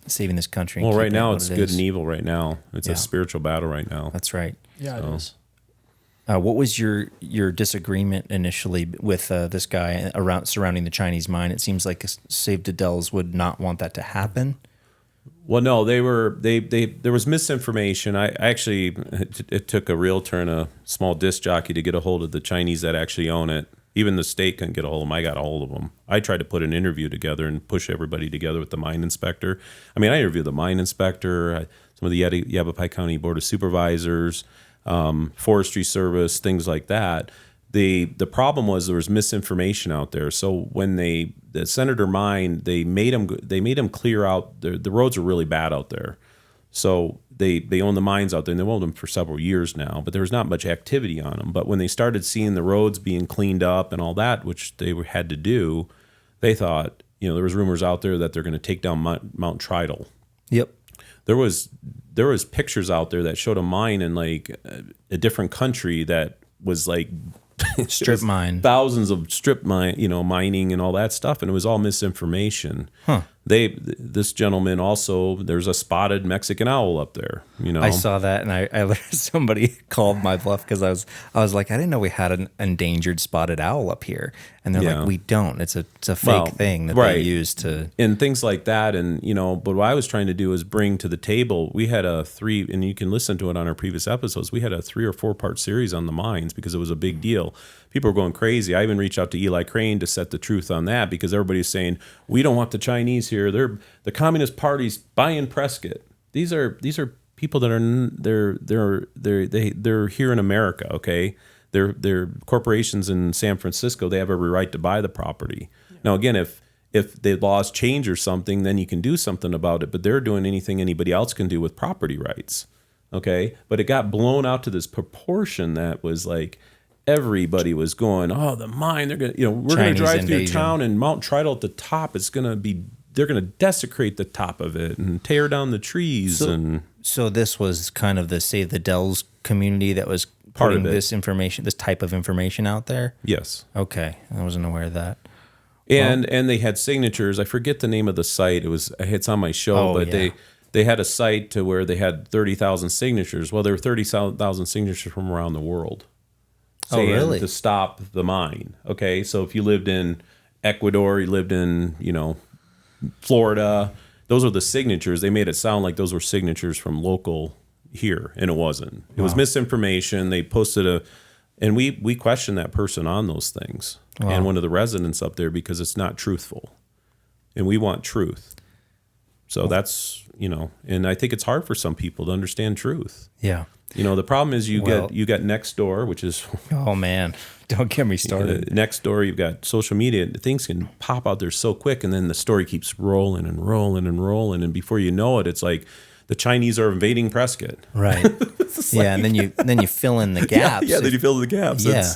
saving this country. Well, right now it's good and evil. Right now it's a spiritual battle. Right now. That's right. Yeah, it is. What was your disagreement initially with this guy surrounding the Chinese mine? It seems like Save the Dells would not want that to happen. Well, no, there was misinformation. It took a realtor and a small disc jockey to get a hold of the Chinese that actually own it. Even the state couldn't get a hold of them. I got a hold of them. I tried to put an interview together and push everybody together with the mine inspector. I mean, I interviewed the mine inspector, some of the Yavapai County Board of Supervisors, Forestry Service, things like that. The problem was there was misinformation out there. So when the Senator Mine, they made them clear out. The roads are really bad out there. So they own the mines out there, and they've owned them for several years now, but there was not much activity on them. But when they started seeing the roads being cleaned up and all that, which they had to do, they thought, there was rumors out there that they're going to take down Mount Tridal. Yep. There was pictures out there that showed a mine in like a different country that was like strip mine, thousands of strip mine, mining and all that stuff, and it was all misinformation. Huh. This gentleman also, there's a spotted Mexican owl up there. I saw that, and I somebody called my bluff because I was like, I didn't know we had an endangered spotted owl up here, and they're like, we don't. It's a fake thing that they use to and things like that. And but what I was trying to do is bring to the table. We had and you can listen to it on our previous episodes. We had a 3 or 4 part series on the mines because it was a big deal. People were going crazy. I even reached out to Eli Crane to set the truth on that because everybody's saying we don't want the Chinese here. They're the Communist Party's buying Prescott. These are people that they're here in America. Okay, they're corporations in San Francisco. They have every right to buy the property. Yeah. Now again, if the laws change or something, then you can do something about it. But they're doing anything anybody else can do with property rights. Okay, but it got blown out to this proportion that was like. Everybody was going, oh, the mine, they're going to, we're going to drive through town and Mount Tridal at the top. They're going to desecrate the top of it and tear down the trees. So this was kind of the Save the Dells community that was putting this type of information out there? Yes. Okay. I wasn't aware of that. And they had signatures. I forget the name of the site. It's on my show, but they had a site to where they had 30,000 signatures. Well, there were 30,000 signatures from around the world. saying really? to stop the mine. Okay, so if you lived in Ecuador, you lived in, Florida, those are the signatures. They made it sound like those were signatures from local here, and it wasn't. It was misinformation. They posted and we questioned that person on those things, and one of the residents up there, because it's not truthful, and we want truth. So that's, and I think it's hard for some people to understand truth. Yeah. The problem is you got Nextdoor, which is Oh man, don't get me started. Nextdoor. You've got social media. Things can pop out there so quick, and then the story keeps rolling and rolling and rolling, and before you know it, it's like the Chinese are invading Prescott. Right. Yeah, and then you fill in the gaps. Yeah, then you fill in the gaps. Yeah.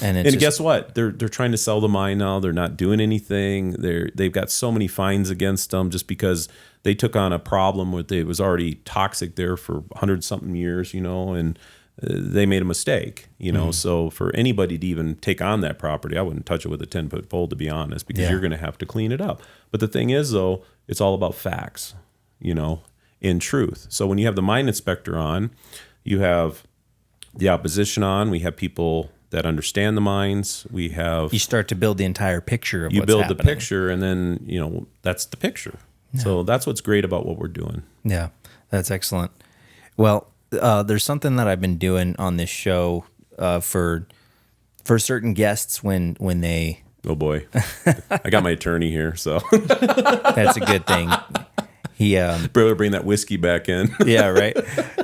And guess what? They're trying to sell the mine now. They're not doing anything. They've got so many fines against them just because they took on a problem with it was already toxic there for 100-something years, and they made a mistake, So for anybody to even take on that property, I wouldn't touch it with a 10-foot pole, to be honest, because you're going to have to clean it up. But the thing is, though, it's all about facts, in truth. So when you have the mine inspector on, you have the opposition on, we have people that understand the mines. You start to build the entire picture of what's happening. You build happening. the picture, and then, that's the picture. Yeah. So that's what's great about what we're doing. Yeah, that's excellent. Well, there's something that I've been doing on this show for certain guests when they... Oh, boy. I got my attorney here, so... That's a good thing. He better bring that whiskey back in. Yeah, right.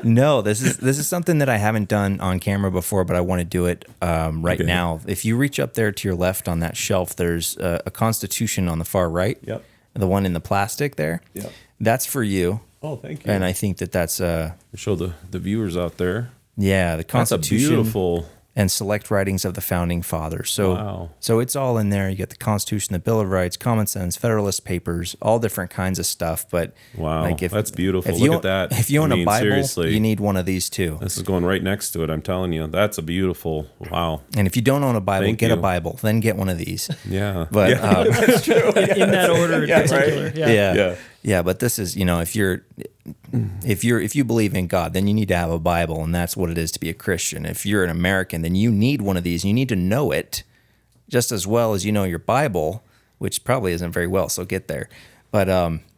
No, this is something that I haven't done on camera before, but I want to do it right now. If you reach up there to your left on that shelf, there's a Constitution on the far right. Yep. The one in the plastic there. Yep. That's for you. Oh, thank you. And I think that's show the viewers out there. Yeah, the Constitution. That's a beautiful. And select writings of the Founding Fathers. So, wow. So it's all in there. You get the Constitution, the Bill of Rights, Common Sense, Federalist Papers, all different kinds of stuff. But wow, that's beautiful. Look at that. If you own a Bible, seriously, you need one of these too. This is going right next to it. I'm telling you, that's a beautiful. Wow. And if you don't own a Bible, get a Bible. Then get one of these. Yeah, but that's true. In that order, in particular. Right? Yeah. Yeah, but this is, if you believe in God, then you need to have a Bible, and that's what it is to be a Christian. If you're an American, then you need one of these. You need to know it just as well as you know your Bible, which probably isn't very well, so get there. But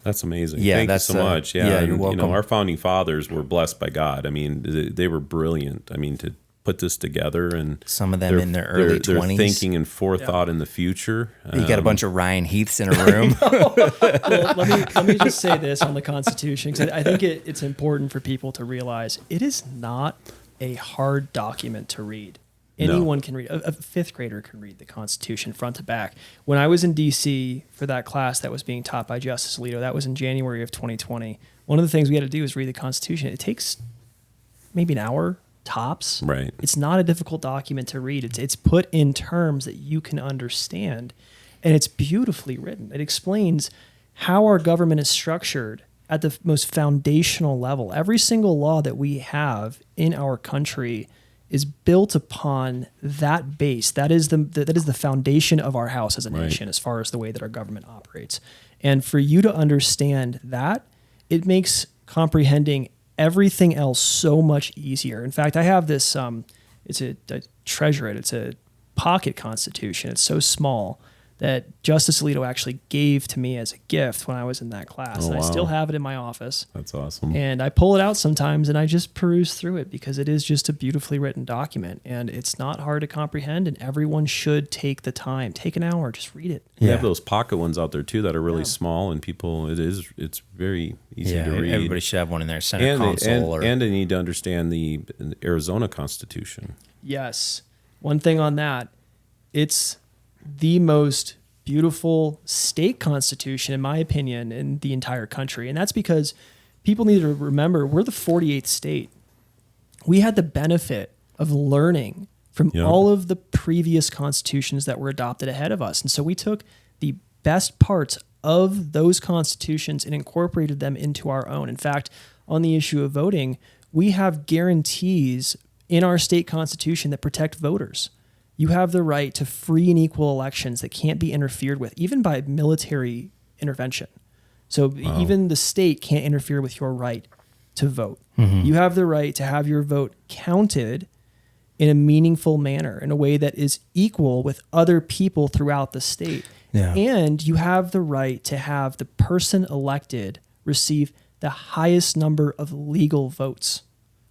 that's amazing. Yeah, Thank you so much. Yeah, you're welcome. Our founding fathers were blessed by God. I mean, they were brilliant. I mean, to put this together, and some of them in their early 20s. They're thinking and forethought in the future. You got a bunch of Ryan Heaths in a room. Well, let me just say this on the Constitution, because I think it's important for people to realize it is not a hard document to read. Anyone can read. A fifth grader can read the Constitution front to back. When I was in D.C. for that class that was being taught by Justice Alito, that was in January of 2020, one of the things we had to do was read the Constitution. It takes maybe an hour tops. Right. It's not a difficult document to read. It's put in terms that you can understand, and it's beautifully written. It explains how our government is structured at the most foundational level. Every single law that we have in our country is built upon that base. That is the foundation of our house as a nation, as far as the way that our government operates. And for you to understand that, it makes comprehending everything else so much easier. In fact, I have this, I treasure it. It's a pocket Constitution. It's so small that Justice Alito actually gave to me as a gift when I was in that class. And I still have it in my office. That's awesome. And I pull it out sometimes and I just peruse through it because it is just a beautifully written document, and it's not hard to comprehend, and everyone should take the time. Take an hour, just read it. We have those pocket ones out there too that are really small, and people, it's very easy to read. Everybody should have one in their center console. And they need to understand the Arizona Constitution. Yes. One thing on that, it's the most beautiful state constitution, in my opinion, in the entire country. And that's because people need to remember we're the 48th state. We had the benefit of learning from all of the previous constitutions that were adopted ahead of us. And so we took the best parts of those constitutions and incorporated them into our own. In fact, on the issue of voting, we have guarantees in our state constitution that protect voters. You have the right to free and equal elections that can't be interfered with, even by military intervention. So even the state can't interfere with your right to vote. Mm-hmm. You have the right to have your vote counted in a meaningful manner, in a way that is equal with other people throughout the state. Yeah. And you have the right to have the person elected receive the highest number of legal votes,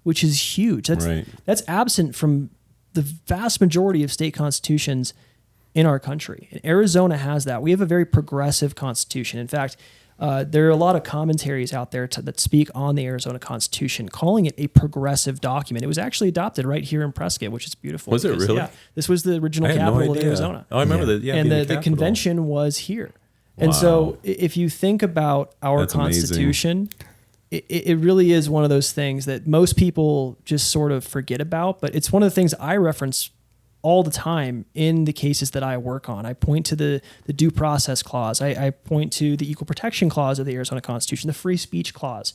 which is huge. That's absent from the vast majority of state constitutions in our country. And Arizona has that. We have a very progressive constitution. In fact, there are a lot of commentaries out there that speak on the Arizona Constitution, calling it a progressive document. It was actually adopted right here in Prescott, which is beautiful. Was it really? Yeah, this was the original capital of Arizona. Oh, I remember that. Yeah, and the convention was here. Wow. And so if you think about our Constitution, it really is one of those things that most people just sort of forget about. But it's one of the things I reference all the time in the cases that I work on. I point to the due process clause. I point to the equal protection clause of the Arizona Constitution, the free speech clause.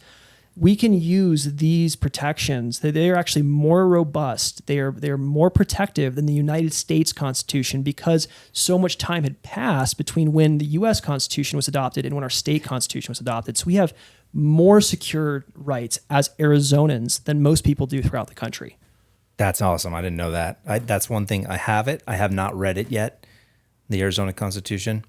We can use these protections. They are actually more robust. They are more protective than the United States Constitution, because so much time had passed between when the U.S. Constitution was adopted and when our state constitution was adopted. So we have more secure rights as Arizonans than most people do throughout the country. That's awesome. I didn't know that. That's one thing. I have it. I have not read it yet, the Arizona Constitution.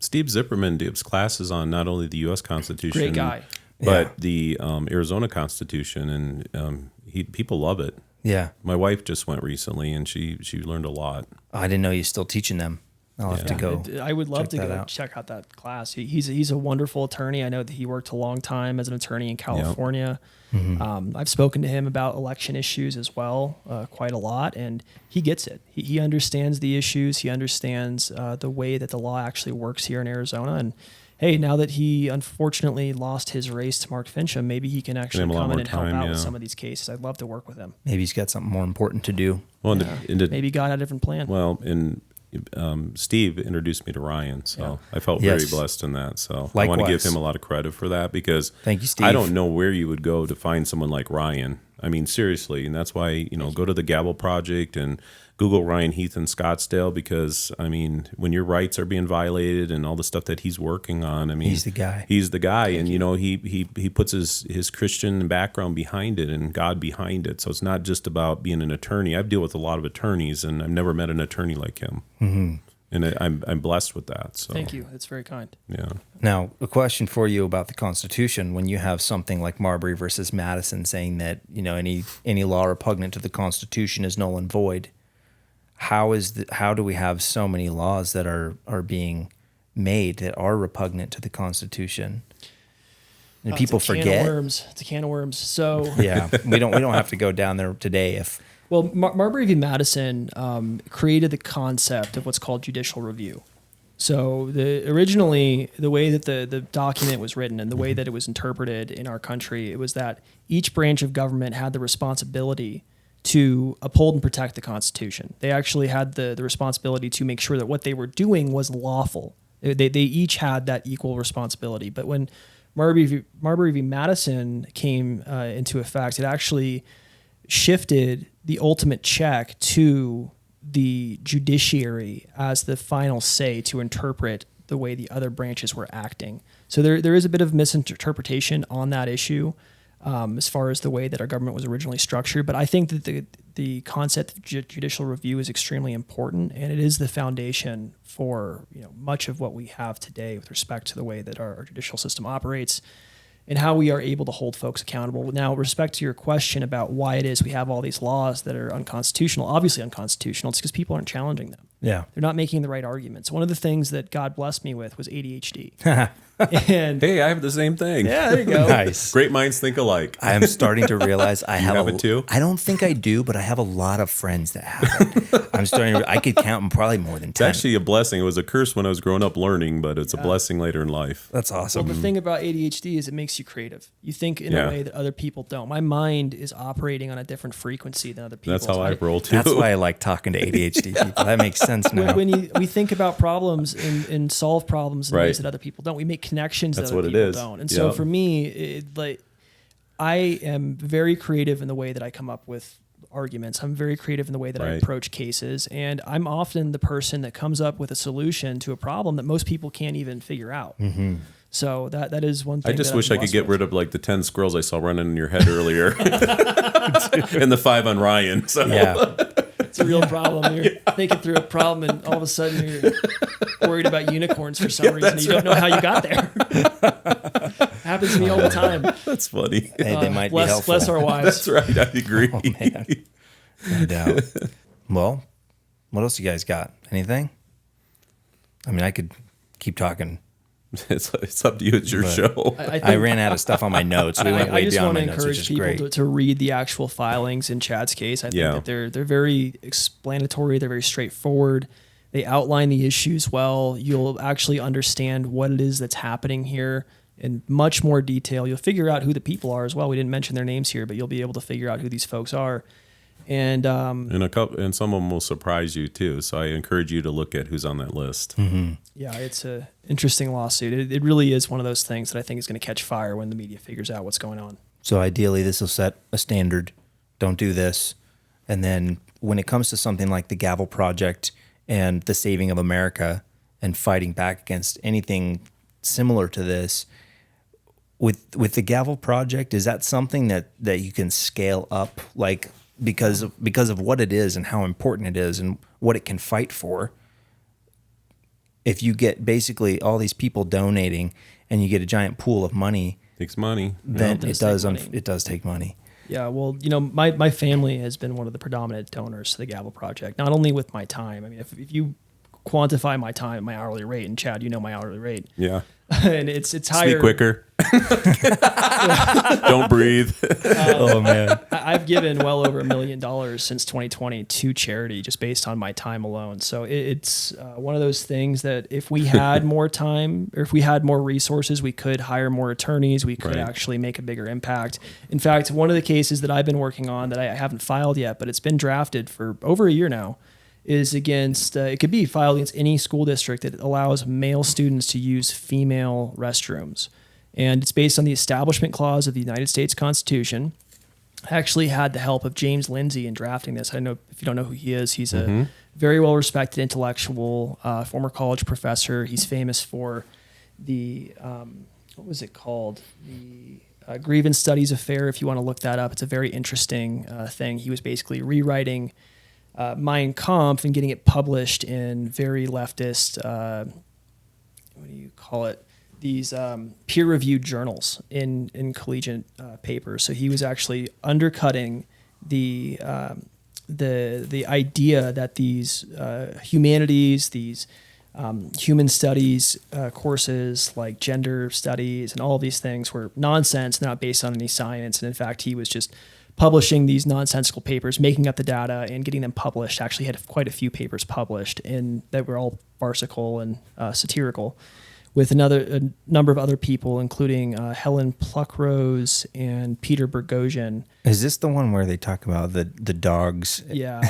Steve Zipperman gives classes on not only the U.S. Constitution, great guy, but the Arizona Constitution, and people love it. Yeah. My wife just went recently, and she learned a lot. I didn't know you're still teaching them. I'll have to go. I would love to go check out that class. He's a wonderful attorney. I know that he worked a long time as an attorney in California. Yep. Mm-hmm. I've spoken to him about election issues as well, quite a lot, and he gets it. He understands the issues. He understands the way that the law actually works here in Arizona. And hey, now that he unfortunately lost his race to Mark Fincham, maybe he can actually come in and help out with some of these cases. I'd love to work with him. Maybe he's got something more important to do. Well, maybe God had a different plan. Well, Steve introduced me to Ryan, so I felt very blessed in that. So likewise. I want to give him a lot of credit for that, because thank you, Steve. I don't know where you would go to find someone like Ryan. I mean, seriously, and that's why, go to the Gavel Project and Google Ryan Heath in Scottsdale, because I mean, when your rights are being violated and all the stuff that he's working on, I mean, he's the guy. He's the guy, and he puts his Christian background behind it and God behind it. So it's not just about being an attorney. I deal with a lot of attorneys, and I've never met an attorney like him. Mm-hmm. And I'm blessed with that. So thank you. That's very kind. Yeah. Now, a question for you about the Constitution: when you have something like Marbury versus Madison saying that any law repugnant to the Constitution is null and void, how do we have so many laws that are being made that are repugnant to the Constitution? And people forget. It's a can of worms. So yeah, we don't have to go down there today. Well, Marbury v. Madison created the concept of what's called judicial review. So originally, the way that the document was written and the way that it was interpreted in our country, it was that each branch of government had the responsibility to uphold and protect the Constitution. They actually had the responsibility to make sure that what they were doing was lawful. They each had that equal responsibility. But when Marbury v. Madison came into effect, it actually shifted the ultimate check to the judiciary as the final say to interpret the way the other branches were acting. So there is a bit of misinterpretation on that issue as far as the way that our government was originally structured. But I think that the concept of judicial review is extremely important, and it is the foundation for much of what we have today with respect to the way that our judicial system operates and how we are able to hold folks accountable. Now, with respect to your question about why it is we have all these laws that are unconstitutional, obviously unconstitutional, it's because people aren't challenging them. Yeah. They're not making the right arguments. One of the things that God blessed me with was ADHD. And hey, I have the same thing. Yeah, there you go. Nice. Great minds think alike. I am starting to realize I have it too. I don't think I do, but I have a lot of friends that have it. I'm starting to, I could count them probably more than 10. It's actually a blessing. It was a curse when I was growing up learning, but it's a blessing later in life. That's awesome. Well, the thing about ADHD is it makes you creative. You think in a way that other people don't. My mind is operating on a different frequency than other people. That's how I roll too. That's why I like talking to ADHD people. That makes sense now. When we think about problems and solve problems in ways that other people don't, we make connections that other people don't. And so for me, I am very creative in the way that I come up with arguments. I'm very creative in the way that I approach cases, and I'm often the person that comes up with a solution to a problem that most people can't even figure out. Mm-hmm. So that is one thing. I just wish I could get rid of like the 10 squirrels I saw running in your head earlier. and the 5 on Ryan. So Yeah. It's a real problem. You're thinking through a problem, and all of a sudden you're worried about unicorns for some reason. You don't know how you got there. Happens to me all the time. that's funny. Hey, they might be helpful. Bless our wives. That's right. I agree. Oh, man. No doubt. Well, what else you guys got? Anything? I mean, I could keep talking. It's up to you. It's your show. I ran out of stuff on my notes. We went way beyond my notes, which is great. I just want to encourage people to read the actual filings in Chad's case. I think that they're very explanatory. They're very straightforward. They outline the issues well. You'll actually understand what it is that's happening here in much more detail. You'll figure out who the people are as well. We didn't mention their names here, but you'll be able to figure out who these folks are. And some of them will surprise you too. So I encourage you to look at who's on that list. Mm-hmm. Yeah, it's an interesting lawsuit. It really is one of those things that I think is going to catch fire when the media figures out what's going on. So ideally, this will set a standard. Don't do this. And then when it comes to something like the Gavel Project and the Saving of America and fighting back against anything similar to this, with the Gavel Project, is that something that you can scale up, like because of what it is and how important it is and what it can fight for? If you get basically all these people donating and you get a giant pool of money, takes money. Then it does take money. Yeah, well, my family has been one of the predominant donors to the Gavel Project, not only with my time. I mean, if you quantify my time, my hourly rate, and Chad, my hourly rate. Yeah. And it's higher. Speak quicker. Don't breathe. Oh, man. I've given well over $1 million since 2020 to charity just based on my time alone. So it's one of those things that if we had more time or if we had more resources, we could hire more attorneys. We could actually make a bigger impact. In fact, one of the cases that I've been working on that I haven't filed yet, but it's been drafted for over a year now, is against, it could be filed against any school district that allows male students to use female restrooms. And it's based on the Establishment Clause of the United States Constitution. I actually had the help of James Lindsay in drafting this. I know if you don't know who he is, he's a very well-respected intellectual, former college professor. He's famous for the, what was it called? The Grievance Studies Affair, if you want to look that up. It's a very interesting thing. He was basically rewriting Mein Kampf and getting it published in very leftist, what do you call it? These peer-reviewed journals in collegiate papers. So he was actually undercutting the idea that these humanities, these human studies courses like gender studies and all of these things were nonsense, not based on any science. And in fact, he was just publishing these nonsensical papers, making up the data and getting them published. Actually had quite a few papers published that were all farcical and satirical, with a number of other people, including Helen Pluckrose and Peter Boghossian. Is this the one where they talk about the dogs? Yeah.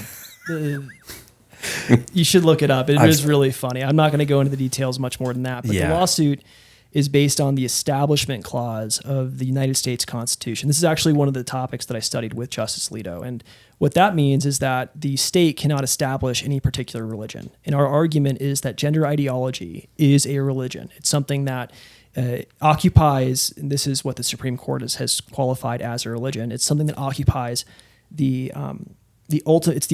You should look it up. It is really funny. I'm not going to go into the details much more than that, but the lawsuit is based on the Establishment Clause of the United States Constitution. This is actually one of the topics that I studied with Justice Alito. And what that means is that the state cannot establish any particular religion. And our argument is that gender ideology is a religion. It's something that occupies, and this is what the Supreme Court has qualified as a religion. It's something that occupies it's the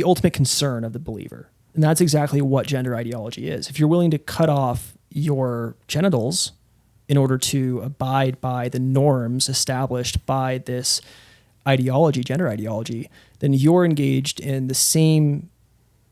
ultimate concern of the believer. And that's exactly what gender ideology is. If you're willing to cut off your genitals in order to abide by the norms established by this ideology, gender ideology, then you're engaged in the same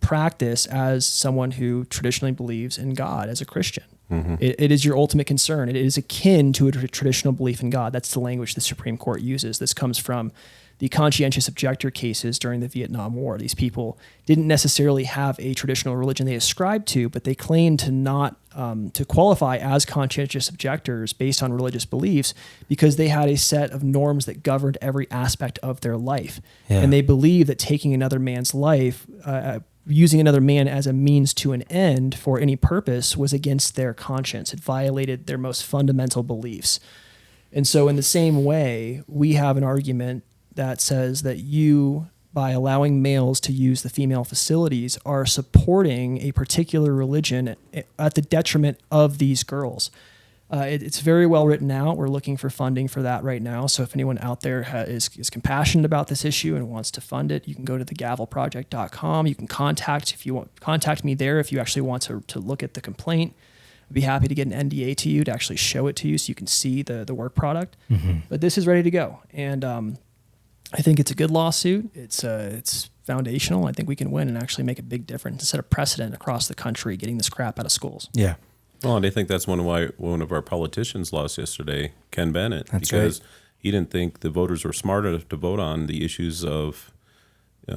practice as someone who traditionally believes in God as a Christian. Mm-hmm. It is your ultimate concern. It is akin to a traditional belief in God. That's the language the Supreme Court uses. This comes from the conscientious objector cases during the Vietnam War. These people didn't necessarily have a traditional religion they ascribed to, but they claimed to not to qualify as conscientious objectors based on religious beliefs because they had a set of norms that governed every aspect of their life. Yeah. And they believed that taking another man's life, using another man as a means to an end for any purpose was against their conscience. It violated their most fundamental beliefs. And so in the same way, we have an argument that says that you, by allowing males to use the female facilities, are supporting a particular religion at the detriment of these girls. It's very well written out. We're looking for funding for that right now. So if anyone out there is compassionate about this issue and wants to fund it, you can go to thegavelproject.com. You can contact me there if you actually want to look at the complaint. I'd be happy to get an NDA to you to actually show it to you so you can see the work product. Mm-hmm. But this is ready to go. And I think it's a good lawsuit. It's foundational. I think we can win and actually make a big difference and set a precedent across the country getting this crap out of schools. Yeah. Well, and I think that's one of our politicians lost yesterday, Ken Bennett, That's because right. he didn't think the voters were smart enough to vote on the issues of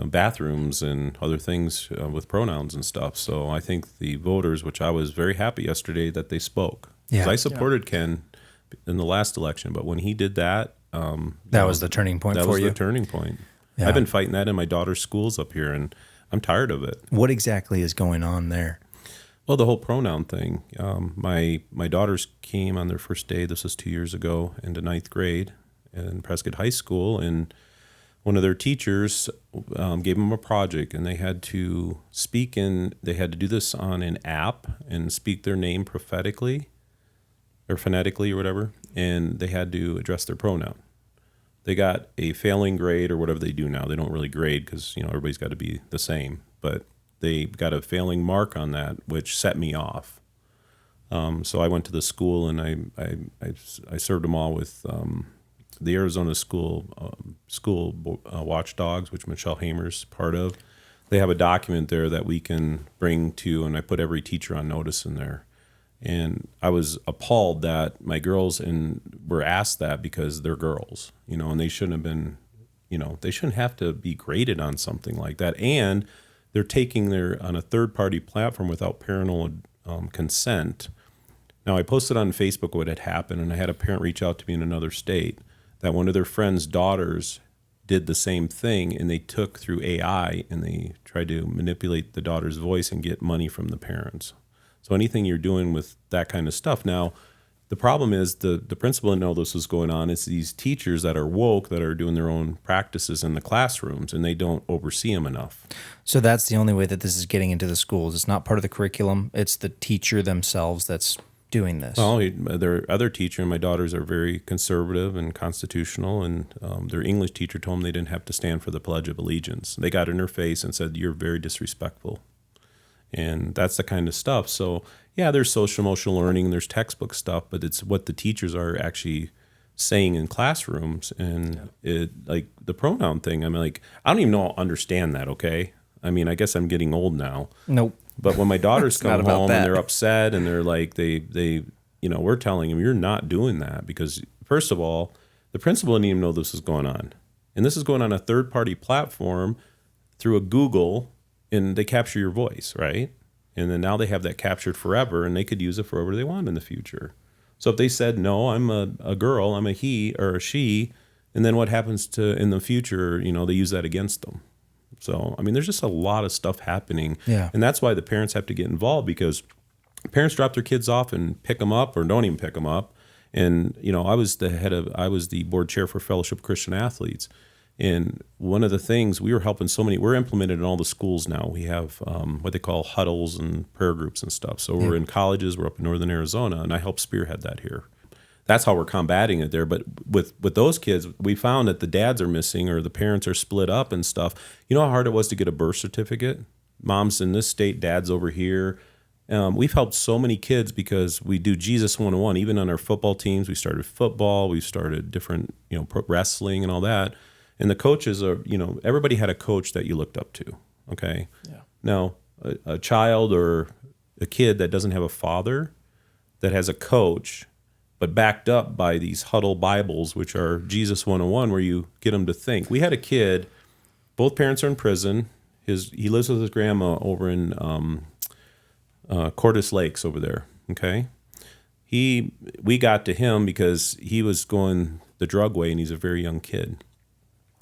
bathrooms and other things with pronouns and stuff. So I think the voters, which I was very happy yesterday that they spoke. Yeah. 'Cause I supported Ken in the last election, but when he did that, That was the turning point for you? That was the turning point. Yeah. I've been fighting that in my daughter's schools up here, and I'm tired of it. What exactly is going on there? Well, the whole pronoun thing. My daughters came on their first day, this was 2 years ago, into ninth grade in Prescott High School, and one of their teachers gave them a project, and they had to they had to do this on an app and speak their name prophetically or phonetically or whatever, and they had to address their pronoun. They got a failing grade or whatever they do now. They don't really grade because everybody's got to be the same, but they got a failing mark on that, which set me off. So I went to the school and I served them all with the Arizona school watchdogs, which Michelle Hamer's part of. They have a document there that we can bring to, and I put every teacher on notice in there. And I was appalled that my girls were asked that because they're girls, and they shouldn't have been, they shouldn't have to be graded on something like that. And they're taking on a third-party platform without parental consent. Now, I posted on Facebook what had happened, and I had a parent reach out to me in another state that one of their friends' daughters did the same thing, and they took through AI, and they tried to manipulate the daughter's voice and get money from the parents. So anything you're doing with that kind of stuff. Now, the problem is the principal didn't know this was going on. It's these teachers that are woke that are doing their own practices in the classrooms, and they don't oversee them enough. So that's the only way that this is getting into the schools. It's not part of the curriculum. It's the teacher themselves that's doing this. Well, their other teacher, and my daughters are very conservative and constitutional, and their English teacher told them they didn't have to stand for the Pledge of Allegiance. They got in her face and said, "You're very disrespectful." And that's the kind of stuff. So, yeah, there's social emotional learning, there's textbook stuff, but it's what the teachers are actually saying in classrooms. And like the pronoun thing, I don't even understand that, okay? I guess I'm getting old now. Nope. But when my daughters come home that. and they're upset and they're like, we're telling them, you're not doing that because, first of all, the principal didn't even know this was going on. And this is going on a third-party platform through a Google, and they capture your voice, right? And then now they have that captured forever, and they could use it for whatever they want in the future. So if they said, no, I'm a girl, I'm a he or a she, and then what happens in the future, they use that against them. So, there's just a lot of stuff happening. Yeah. And that's why the parents have to get involved, because parents drop their kids off and pick them up or don't even pick them up. And, I was the board chair for Fellowship of Christian Athletes. And one of the things we're implemented in all the schools now. We have what they call huddles and prayer groups and stuff. So we're in colleges, we're up in northern Arizona, and I help spearhead that here. That's how we're combating it there. But with those kids, we found that the dads are missing or the parents are split up and stuff. You know how hard it was to get a birth certificate? Mom's in this state, dad's over here. We've helped so many kids because we do Jesus 101. Even on our football teams, we started football, we started different, wrestling and all that. And the coaches are, everybody had a coach that you looked up to, okay? Yeah. Now, a child or a kid that doesn't have a father that has a coach, but backed up by these huddle Bibles, which are Jesus 101, where you get them to think. We had a kid, both parents are in prison. He lives with his grandma over in Cordes Lakes over there, okay? We got to him because he was going the drug way, and he's a very young kid.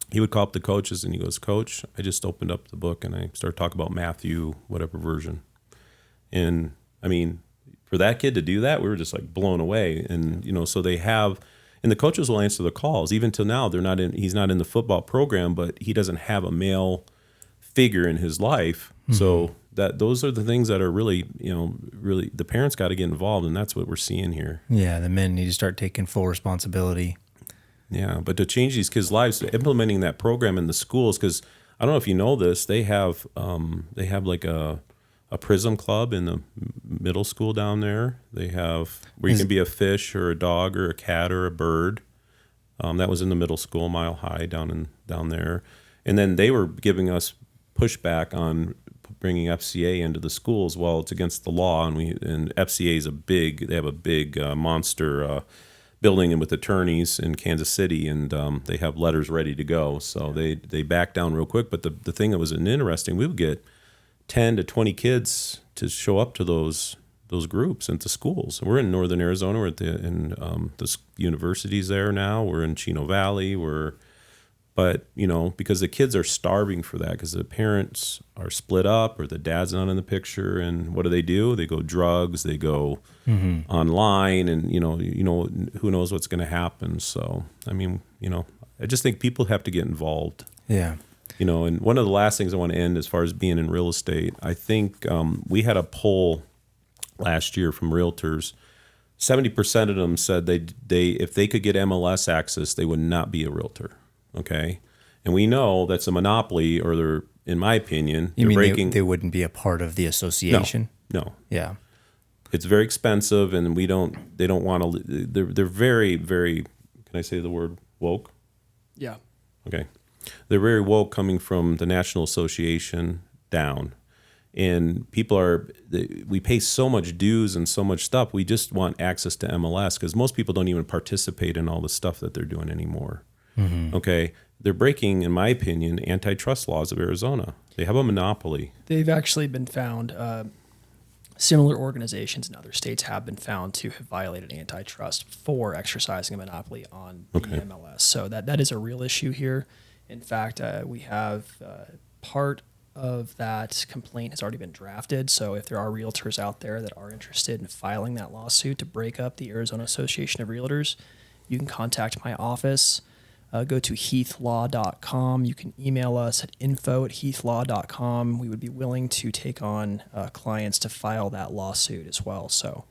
He would call up the coaches, and he goes, "Coach, I just opened up the book, and I started talking about Matthew, whatever version." And, for that kid to do that, we were just like blown away. And, so they have, and the coaches will answer the calls. Even till now, he's not in the football program, but he doesn't have a male figure in his life. So those are the things that are really, really the parents got to get involved, and that's what we're seeing here. Yeah, the men need to start taking full responsibility. Yeah, but to change these kids' lives, implementing that program in the schools, because I don't know if you know this, they have like a prism club in the middle school down there. They have where you can be a fish or a dog or a cat or a bird. That was in the middle school, Mile High down there, and then they were giving us pushback on bringing FCA into the schools. Well, it's against the law, and FCA is they have a big monster building and with attorneys in Kansas City, and they have letters ready to go. So they backed down real quick. But the thing that was interesting, we would get 10 to 20 kids to show up to those groups and to schools. We're in northern Arizona. We're in the universities there now. We're in Chino Valley. But because the kids are starving for that, because the parents are split up or the dad's not in the picture, and what do? They go drugs, they go online, and who knows what's going to happen. So I just think people have to get involved. Yeah. And one of the last things I want to end as far as being in real estate, I think we had a poll last year from realtors. 70% of them said they if they could get MLS access, they would not be a realtor. Okay, and we know that's a monopoly, or they're, in my opinion, You mean breaking. they wouldn't be a part of the association? No, Yeah. it's very expensive, and they don't want to. They're very, very. Can I say the word woke? Yeah. Okay, they're very woke, coming from the National Association down, and we pay so much dues and so much stuff. We just want access to MLS, because most people don't even participate in all the stuff that they're doing anymore. Okay, they're breaking, in my opinion, antitrust laws of Arizona. They have a monopoly. They've actually been found, similar organizations in other states have been found to have violated antitrust for exercising a monopoly on the MLS. So that is a real issue here. In fact, we have part of that complaint has already been drafted. So if there are realtors out there that are interested in filing that lawsuit to break up the Arizona Association of Realtors, you can contact my office. Go to heathlaw.com. You can email us at info@heathlaw.com. We would be willing to take on clients to file that lawsuit as well. So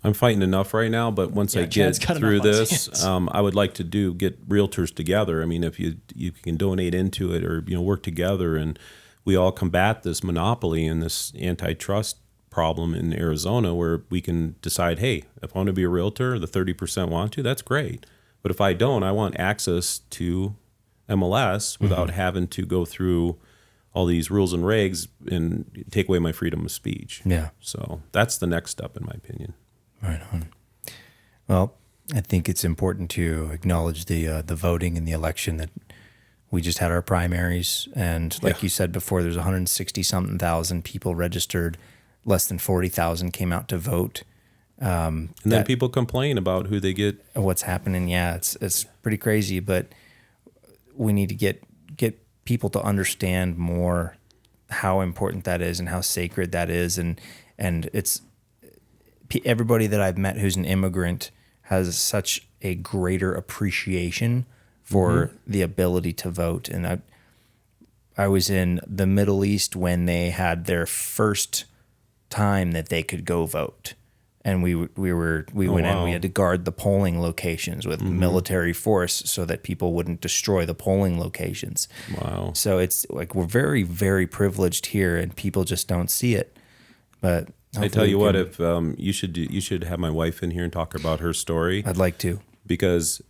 I'm fighting enough right now, but once I get through this, I would like to get realtors together. I mean, if you can donate into it, or work together, and we all combat this monopoly and this antitrust problem in Arizona, where we can decide, hey, if I want to be a realtor, the 30% want to, that's great. But if I don't, I want access to MLS without having to go through all these rules and regs and take away my freedom of speech. Yeah. So that's the next step, in my opinion. Right on. Well, I think it's important to acknowledge the voting in the election, that we just had our primaries, and like you said before, there's 160-something thousand people registered. Less than 40,000 came out to vote. And then people complain about who they get. What's happening? Yeah, it's pretty crazy, but we need to get people to understand more how important that is and how sacred that is, and it's everybody that I've met who's an immigrant has such a greater appreciation for the ability to vote. And I was in the Middle East when they had their first time that they could go vote. And we went in. We had to guard the polling locations with military force so that people wouldn't destroy the polling locations. Wow! So it's like we're very, very privileged here, and people just don't see it. But I tell you what, if you should have my wife in here and talk about her story. I'd like to, because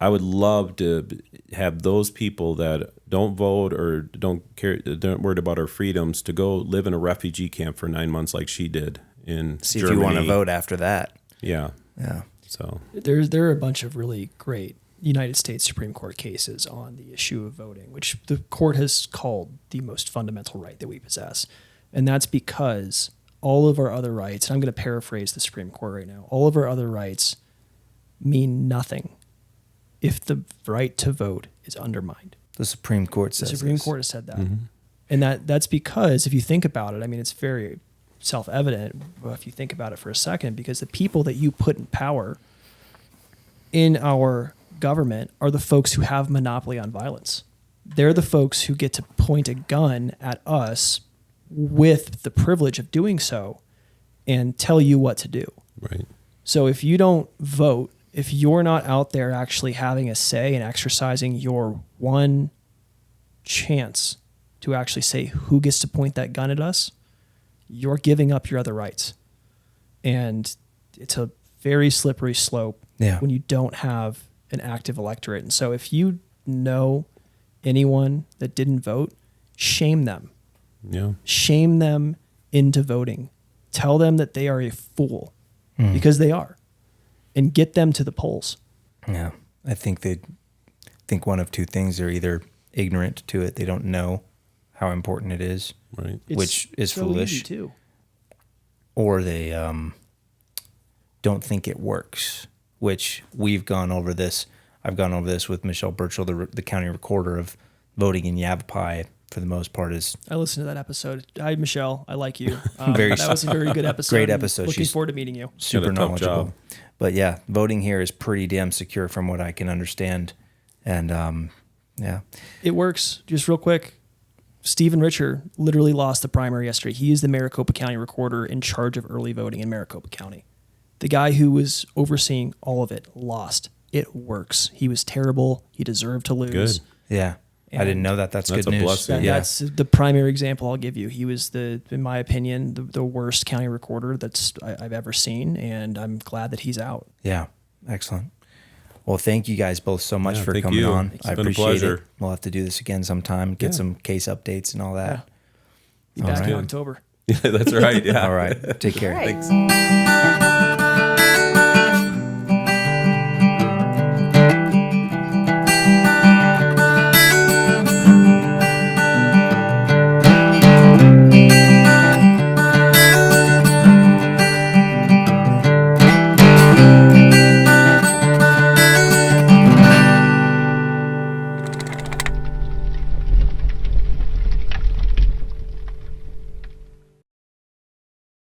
I would love to have those people that don't vote or don't care, don't worry about our freedoms, to go live in a refugee camp for 9 months like she did. See Germany. If you want to vote after that. Yeah. So there are a bunch of really great United States Supreme Court cases on the issue of voting, which the court has called the most fundamental right that we possess. And that's because all of our other rights, and I'm going to paraphrase the Supreme Court right now, all of our other rights mean nothing if the right to vote is undermined. The Supreme Court says The Supreme Court has said that. And that's because if you think about it, I mean, it's very self-evident if you think about it for a second, because the people that you put in power in our government are the folks who have monopoly on violence. they're the folks who get to point a gun at us with the privilege of doing so and tell you what to do. Right. So if you don't vote, if you're not out there actually having a say and exercising your one chance to actually say who gets to point that gun at us, you're giving up your other rights. And it's a very slippery slope when you don't have an active electorate. And so if you know anyone that didn't vote, shame them. Yeah. Shame them into voting. Tell them that they are a fool because they are, and get them to the polls. Yeah. I think they think one of two things. They're either ignorant to it. They don't know how important it is, right? Which is so foolish. Easy too. Or they don't think it works, which we've gone over this. I've gone over this with Michelle Burchell, the county recorder, of voting in Yavapai for the most part is. I listened to that episode. Hi, Michelle. I like you. Very that was a very good episode. Great episode. Looking She's forward to meeting you. Super knowledgeable. Job. But yeah, voting here is pretty damn secure from what I can understand. And yeah. It works. Just real quick. Stephen Richer literally lost the primary yesterday. He is the Maricopa County recorder in charge of early voting in Maricopa County. The guy who was overseeing all of it lost. It works. He was terrible. He deserved to lose. Good. Yeah. And I didn't know that. That's good news. Blessing. That's the primary example I'll give you. He was in my opinion, the worst county recorder I've ever seen, and I'm glad that he's out. Yeah. Excellent. Well, thank you guys both so much for coming on. It's I been appreciate a pleasure. it. We'll have to do this again sometime, get some case updates and all that. Be back in October. Yeah, that's right. Yeah. All right. Take care. Thanks.